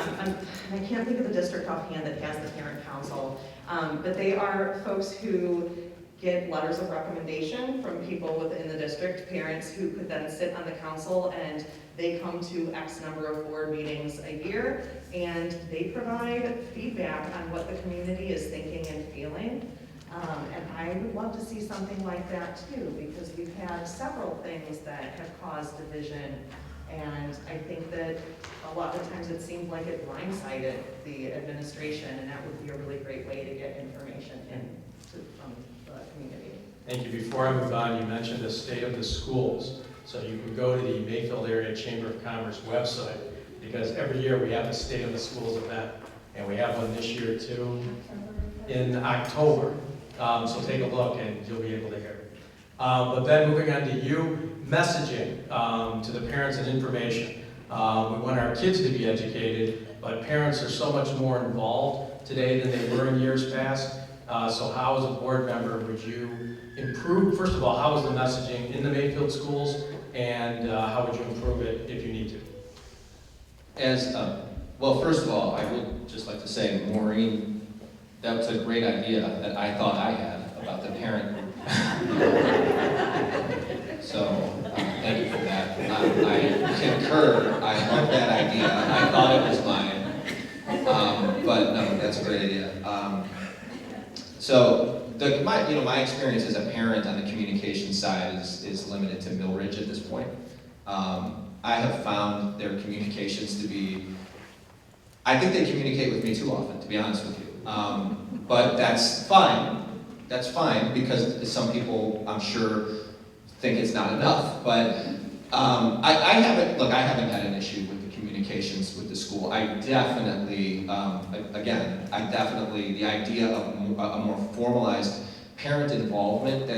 can't think of the district offhand that has the parent council, but they are folks who get letters of recommendation from people within the district, parents who could then sit on the council, and they come to X number of board meetings a year, and they provide feedback on what the community is thinking and feeling. And I would love to see something like that too, because we've had several things that have caused division, and I think that a lot of times it seemed like it blindsided the administration, and that would be a really great way to get information from the community. Thank you. Before I move on, you mentioned the state of the schools. So you can go to the Mayfield Area Chamber of Commerce website, because every year we have the State of the Schools event, and we have one this year too in October. So take a look and you'll be able to hear it. But then moving on to you, messaging to the parents and information. We want our kids to be educated, but parents are so much more involved today than they were in years past. So how, as a board member, would you improve, first of all, how is the messaging in the Mayfield schools, and how would you improve it if you need to? Well, first of all, I would just like to say, Maureen, that was a great idea that I thought I had about the parent group. So, thank you for that. I concur. I love that idea. I thought it was mine. But no, that's a great idea. So, my experience as a parent on the communication side is limited to Millridge at this point. I have found their communications to be, I think they communicate with me too often, to be honest with you. But that's fine. That's fine, because some people, I'm sure, think it's not enough. But I haven't had an issue with the communications with the school. I definitely, the idea of a more formalized parent involvement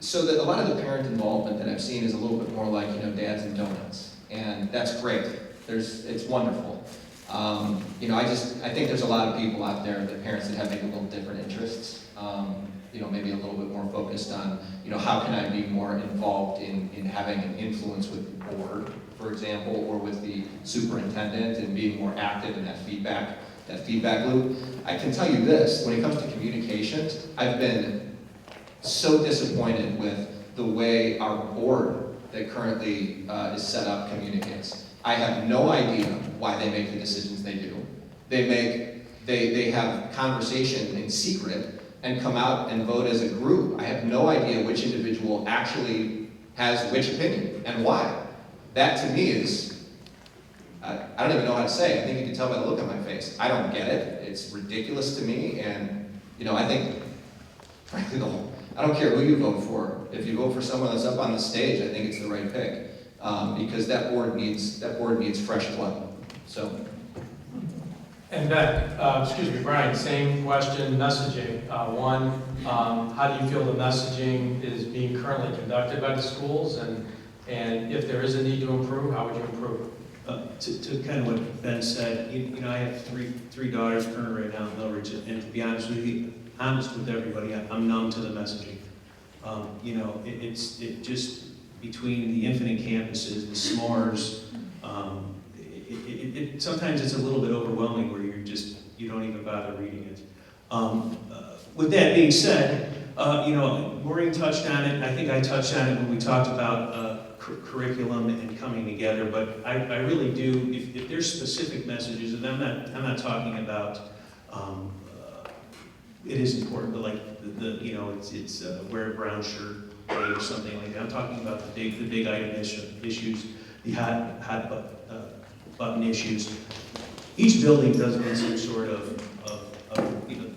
so that a lot of the parent involvement that I've seen is a little bit more like, dads and donuts. And that's great. It's wonderful. I think there's a lot of people out there, the parents that have maybe a little different interests. maybe a little bit more focused on, how can I be more involved in having an influence with the board, for example, or with the superintendent, and being more active in that feedback loop. I can tell you this, when it comes to communications, I've been so disappointed with the way our board that currently is set up communicates. I have no idea why they make the decisions they do. They have conversation in secret and come out and vote as a group. I have no idea which individual actually has which opinion and why. That to me is, I don't even know how to say. I think you can tell by the look on my face. I don't get it. It's ridiculous to me, and I think, frankly, I don't care who you vote for. If you vote for someone that's up on the stage, I think it's the right pick, because that board needs fresh blood. So. And Brian, same question, messaging. One, how do you feel the messaging is being currently conducted by the schools? And if there is a need to improve, how would you improve? To kind of what Ben said, I have three daughters currently right now in Millridge, and to be honest with everybody, I'm numb to the messaging. It just between the infinite campuses, the s'mores, sometimes it's a little bit overwhelming where you don't even bother reading it. With that being said, Maureen touched on it. I think I touched on it when we talked about curriculum and coming together. But I really do. If there's specific messages, and I'm not talking about. It is important, but like it's wear a brown shirt day or something like that. I'm talking about the big item issues, the hot button issues. Each building does get some sort of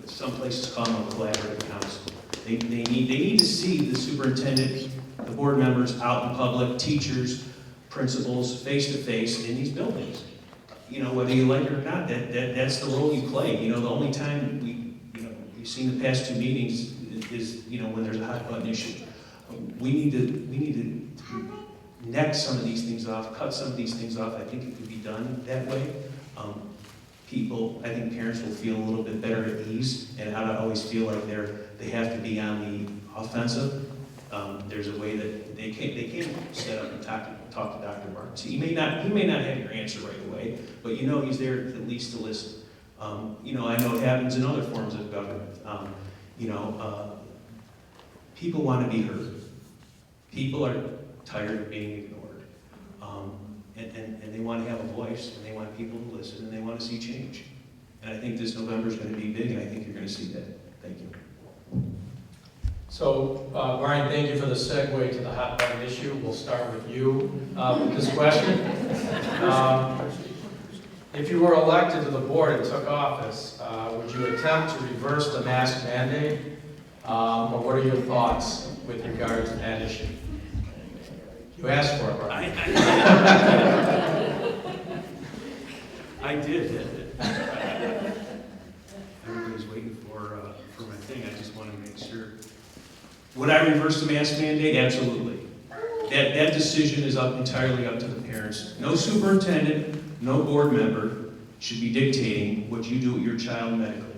some places call them a collaborative council. They need to see the superintendent, the board members out in public, teachers, principals, face to face in these buildings. Whether you like it or not, that's the role you play. The only time we've seen the past two meetings is when there's a hot button issue. We need to neck some of these things off, cut some of these things off. I think it could be done that way. I think parents will feel a little bit better at ease, and I don't always feel like they have to be on the offensive. There's a way that they can set up and talk to Dr. Martins. He may not have your answer right away, but he's there at least to listen. I know it happens in other forms of government. People want to be heard. People are tired of being ignored. And they want to have a voice, and they want people to listen, and they want to see change. And I think this November is going to be big, and I think you're going to see that. Thank you. So, Brian, thank you for the segue to the hot button issue. We'll start with you with this question. If you were elected to the board and took office, would you attempt to reverse the mask mandate? Or what are your thoughts with regard to that issue? You asked for it, Brian. I did. Everybody's waiting for my thing. I just want to make sure. Would I reverse the mask mandate? Absolutely. That decision is entirely up to the parents. No superintendent, no board member should be dictating what you do with your child medically.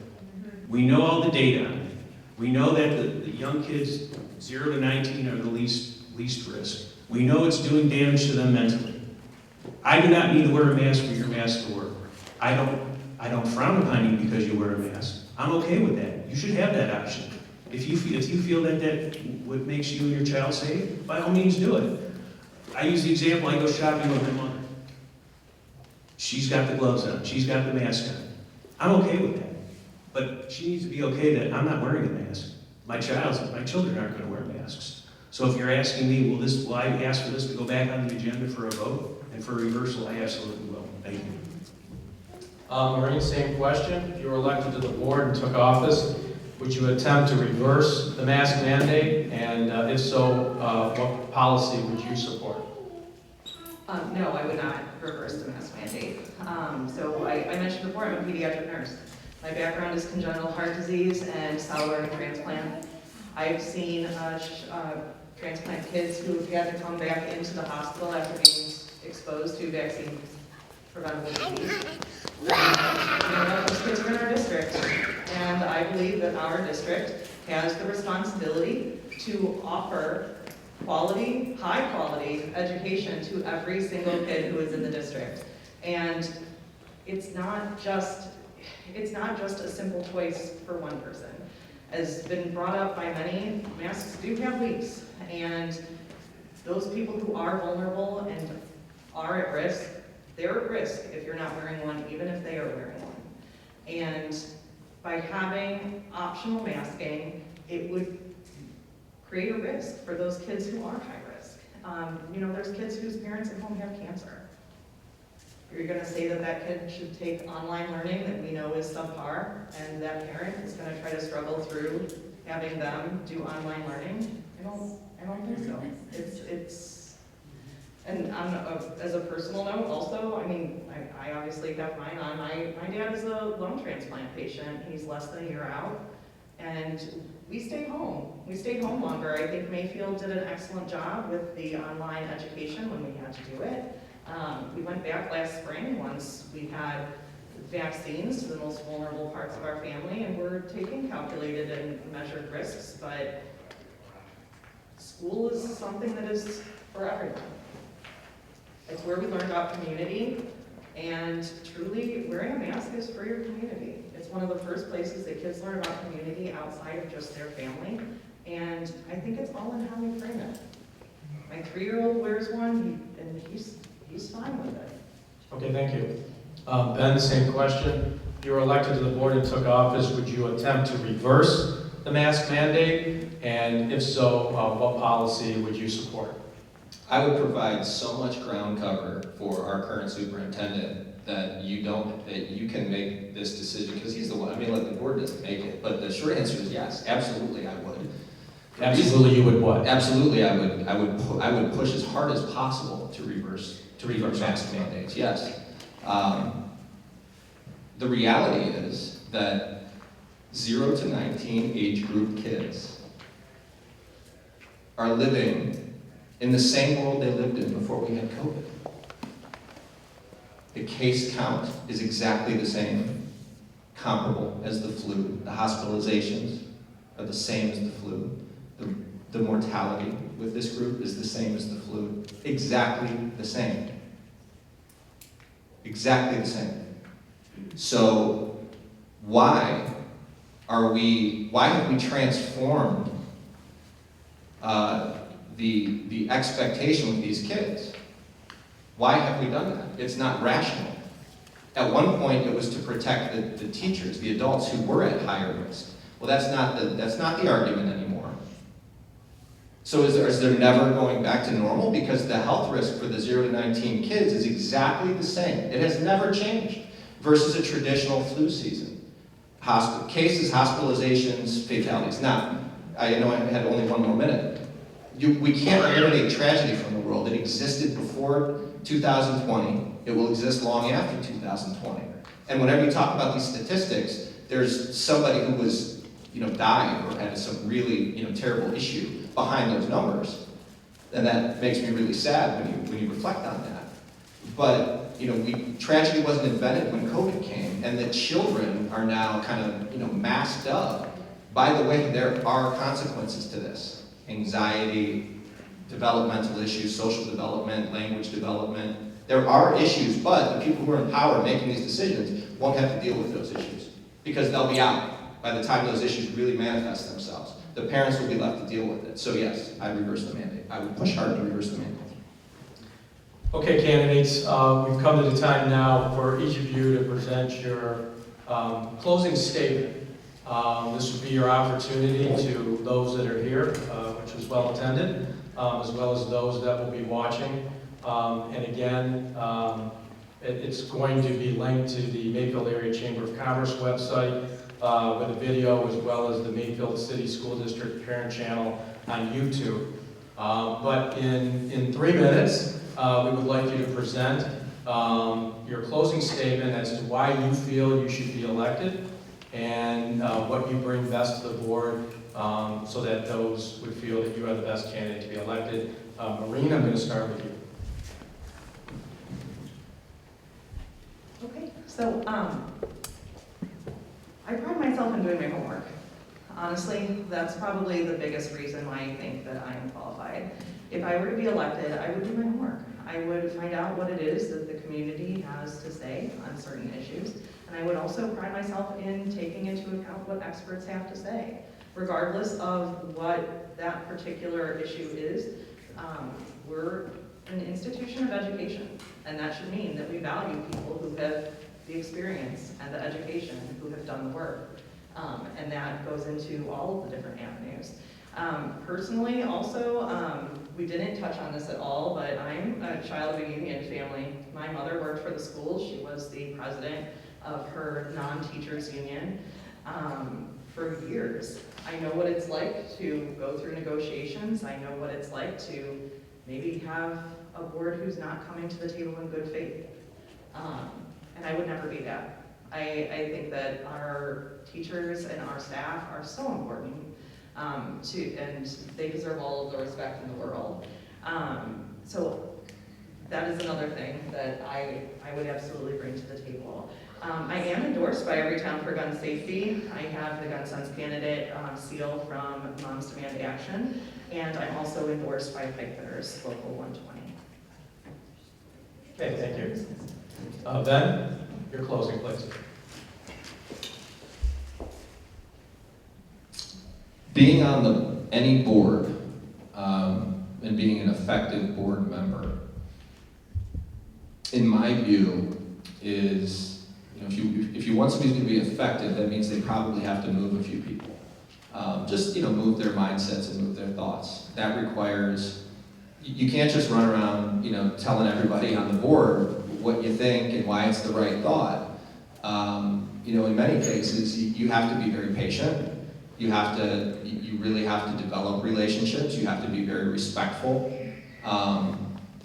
We know all the data on it. We know that the young kids, 0 to 19, are the least risk. We know it's doing damage to them mentally. I do not need to wear a mask for your mask to work. I don't frown upon you because you wear a mask. I'm okay with that. You should have that option. If you feel that what makes you and your child safe, by all means do it. I use the example, I go shopping with my mother. She's got the gloves on, she's got the mask on. I'm okay with that. But she needs to be okay that I'm not wearing a mask. My children aren't going to wear masks. So if you're asking me, will I ask for this to go back on the agenda for a vote and for a reversal? I absolutely will. Thank you. Maureen, same question. If you were elected to the board and took office, would you attempt to reverse the mask mandate? And if so, what policy would you support? No, I would not reverse the mask mandate. So I mentioned before, I'm a pediatric nurse. My background is congenital heart disease and cellular transplant. I've seen transplant kids who have had to come back into the hospital after being exposed to vaccine preventable disease. Those kids are in our district, and I believe that our district has the responsibility to offer quality, high-quality education to every single kid who is in the district. And it's not just a simple choice for one person. As been brought up by many, masks do have leaks, and those people who are vulnerable and are at risk, they're at risk if you're not wearing one, even if they are wearing one. And by having optional masking, it would create a risk for those kids who are high risk. There's kids whose parents at home have cancer. You're gonna say that that kid should take online learning that we know is subpar, and that parent is gonna try to struggle through having them do online learning? I don't think so. And as a personal note also, I obviously have mine on. My dad is a lung transplant patient. He's less than a year out. And we stayed home. We stayed home longer. I think Mayfield did an excellent job with the online education when we had to do it. We went back last spring once we had vaccines to the most vulnerable parts of our family, and we're taking calculated and measured risks, but school is something that is for everyone. It's where we learn about community, and truly, wearing a mask is for your community. It's one of the first places that kids learn about community outside of just their family, and I think it's all in how we frame it. My 3-year-old wears one, and he's fine with it. Okay, thank you. Ben, same question. You were elected to the board and took office. Would you attempt to reverse the mask mandate? And if so, what policy would you support? I would provide so much ground cover for our current superintendent that you can make this decision, because he's the one. The board doesn't make it, but the short answer is yes, absolutely I would. Absolutely, you would what? Absolutely, I would push as hard as possible to reverse mask mandates. Yes. The reality is that 0 to 19 age group kids are living in the same world they lived in before we had COVID. The case count is exactly the same, comparable as the flu. The hospitalizations are the same as the flu. The mortality with this group is the same as the flu. Exactly the same. Exactly the same. So why have we transformed the expectation with these kids? Why have we done that? It's not rational. At one point, it was to protect the teachers, the adults who were at higher risk. Well, that's not the argument anymore. So is there never going back to normal? Because the health risk for the 0 to 19 kids is exactly the same. It has never changed versus a traditional flu season. Cases, hospitalizations, fatalities. Now, I know I had only one more minute. We can't eliminate tragedy from the world. It existed before 2020. It will exist long after 2020. And whenever you talk about these statistics, there's somebody who was, died or had some really, terrible issue behind those numbers. And that makes me really sad when you reflect on that. But, tragedy wasn't invented when COVID came, and the children are now kind of, masked up. By the way, there are consequences to this. Anxiety, developmental issues, social development, language development. There are issues, but the people who are in power making these decisions won't have to deal with those issues because they'll be out by the time those issues really manifest themselves. The parents will be left to deal with it. So yes, I reverse the mandate. I would push hard to reverse the mandate. Okay, candidates, we've come to the time now for each of you to present your closing statement. This would be your opportunity to those that are here, which was well attended, as well as those that will be watching. And again, it's going to be linked to the Mayfield Area Chamber of Commerce website with a video, as well as the Mayfield City School District Parent Channel on YouTube. But in 3 minutes, we would like you to present your closing statement as to why you feel you should be elected and what you bring best to the board so that those would feel that you are the best candidate to be elected. Maureen, I'm going to start with you. Okay, So, I pride myself in doing my homework. Honestly, that's probably the biggest reason why I think that I am qualified. If I were to be elected, I would do my homework. I would find out what it is that the community has to say on certain issues. And I would also pride myself in taking into account what experts have to say. Regardless of what that particular issue is, we're an institution of education. And that should mean that we value people who have the experience and the education, who have done the work. And that goes into all of the different avenues. Personally, also, we didn't touch on this at all, but I'm a child of a union family. My mother worked for the school. She was the president of her non-teachers union for years. I know what it's like to go through negotiations. I know what it's like to maybe have a board who's not coming to the table in good faith. And I would never be that. I think that our teachers and our staff are so important and they deserve all of the respect in the world. So that is another thing that I would absolutely bring to the table. I am endorsed by Everytown for Gun Safety. I have the Gun Sense candidate seal from Moms Demand Action, and I'm also endorsed by Pipe Fitters, Local 120. Okay, thank you. Ben, your closing, please. Being on any board and being an effective board member, in my view, is if you want somebody to be effective, that means they probably have to move a few people. Just move their mindsets and move their thoughts. That requires, you can't just run around telling everybody on the board what you think and why it's the right thought. In many cases, you have to be very patient. You really have to develop relationships. You have to be very respectful.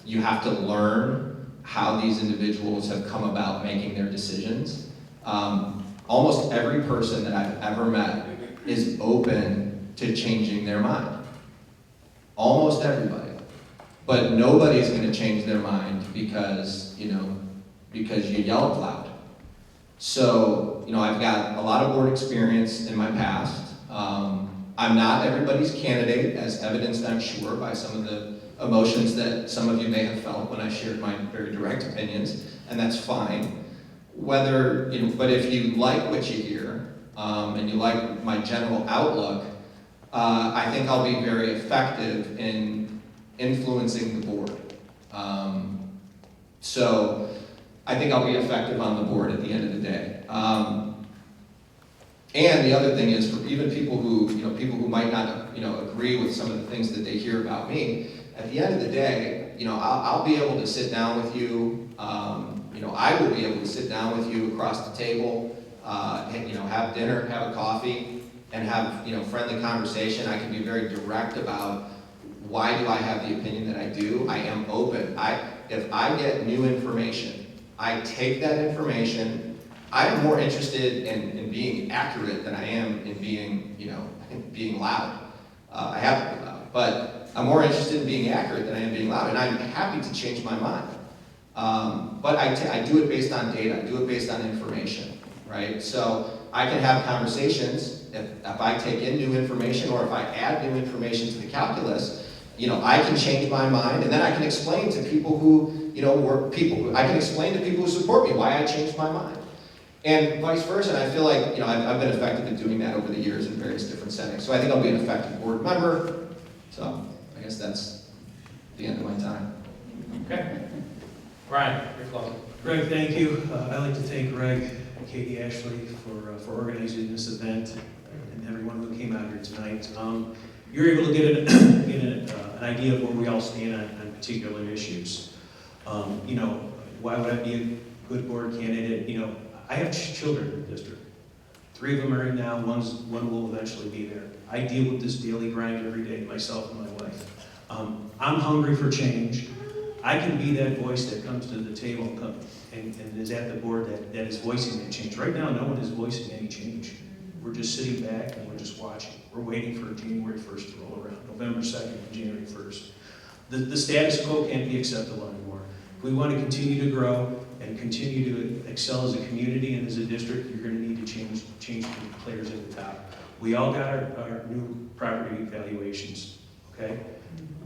You have to learn how these individuals have come about making their decisions. Almost every person that I've ever met is open to changing their mind. Almost everybody. But nobody's going to change their mind because you yell loud. So, I've got a lot of board experience in my past. I'm not everybody's candidate, as evidenced, I'm sure, by some of the emotions that some of you may have felt when I shared my very direct opinions, and that's fine. But if you like what you hear, and you like my general outlook, I think I'll be very effective in influencing the board. So I think I'll be effective on the board at the end of the day. And the other thing is, for even people who might not, agree with some of the things that they hear about me, at the end of the day, I'll be able to sit down with you. I will be able to sit down with you across the table, have dinner, have a coffee, and have, friendly conversation. I can be very direct about why do I have the opinion that I do. I am open. If I get new information, I take that information. I'm more interested in being accurate than I am in being loud. I have to be loud, but I'm more interested in being accurate than I am being loud, and I'm happy to change my mind. But I do it based on data. I do it based on information, right? So I can have conversations if I take in new information or if I add new information to the calculus. I can change my mind, and then I can explain to people who, I can explain to people who support me why I changed my mind. And vice versa, and I feel like, I've been effective in doing that over the years in various different settings. So I think I'll be an effective board member. So I guess that's the end of my time. Okay. Brian, your closing. Greg, thank you. I'd like to thank Greg and Katie Ashley for organizing this event and everyone who came out here tonight. You're able to get an idea of where we all stand on particular issues. Why would I be a good board candidate? I have children in the district. 3 of them are in now, one will eventually be there. I deal with this daily grind every day, myself and my wife. I'm hungry for change. I can be that voice that comes to the table and is at the board that is voicing that change. Right now, no one is voicing any change. We're just sitting back and we're just watching. We're waiting for January 1st to roll around, November 2nd and January 1st. The status quo can't be acceptable anymore. If we want to continue to grow, and continue to excel as a community and as a district, you're gonna need to change the players at the top. We all got our new property valuations, okay?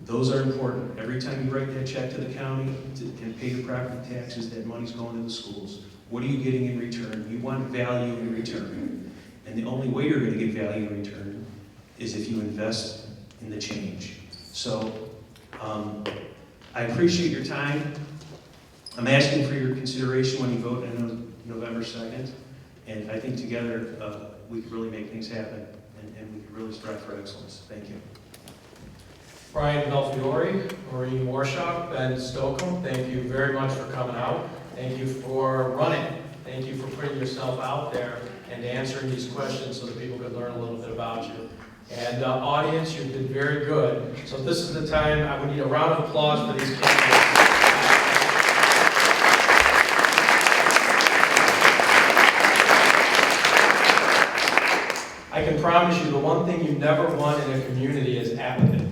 Those are important. Every time you write that check to the county and pay the property taxes, that money's going to the schools. What are you getting in return? You want value in return. And the only way you're gonna get value in return is if you invest in the change. So, I appreciate your time. I'm asking for your consideration when you vote on November 2nd. And I think together, we could really make things happen and we could really strive for excellence. Thank you. Brian Belfiore, Maureen Warshop, Ben Stokom, thank you very much for coming out. Thank you for running. Thank you for putting yourself out there and answering these questions so that people could learn a little bit about you. And audience, you've been very good. So this is the time, I would need a round of applause for these candidates. I can promise you the one thing you never want in a community is apathy.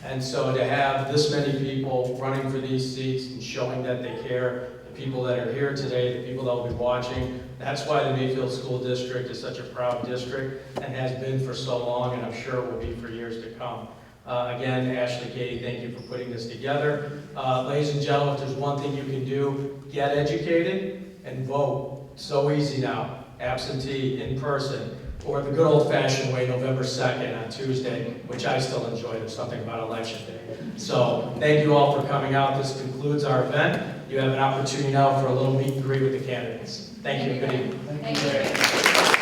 And so to have this many people running for these seats and showing that they care, the people that are here today, the people that will be watching, that's why the Mayfield School District is such a proud district and has been for so long, and I'm sure it will be for years to come. Again, Ashley, Katie, thank you for putting this together. Ladies and gentlemen, if there's one thing you can do, get educated and vote. So easy now, absentee, in person, or the good old-fashioned way, November 2nd on Tuesday, which I still enjoy. There's something about Election Day. So thank you all for coming out. This concludes our event. You have an opportunity now for a little meet and greet with the candidates. Thank you. Good evening. Thank you.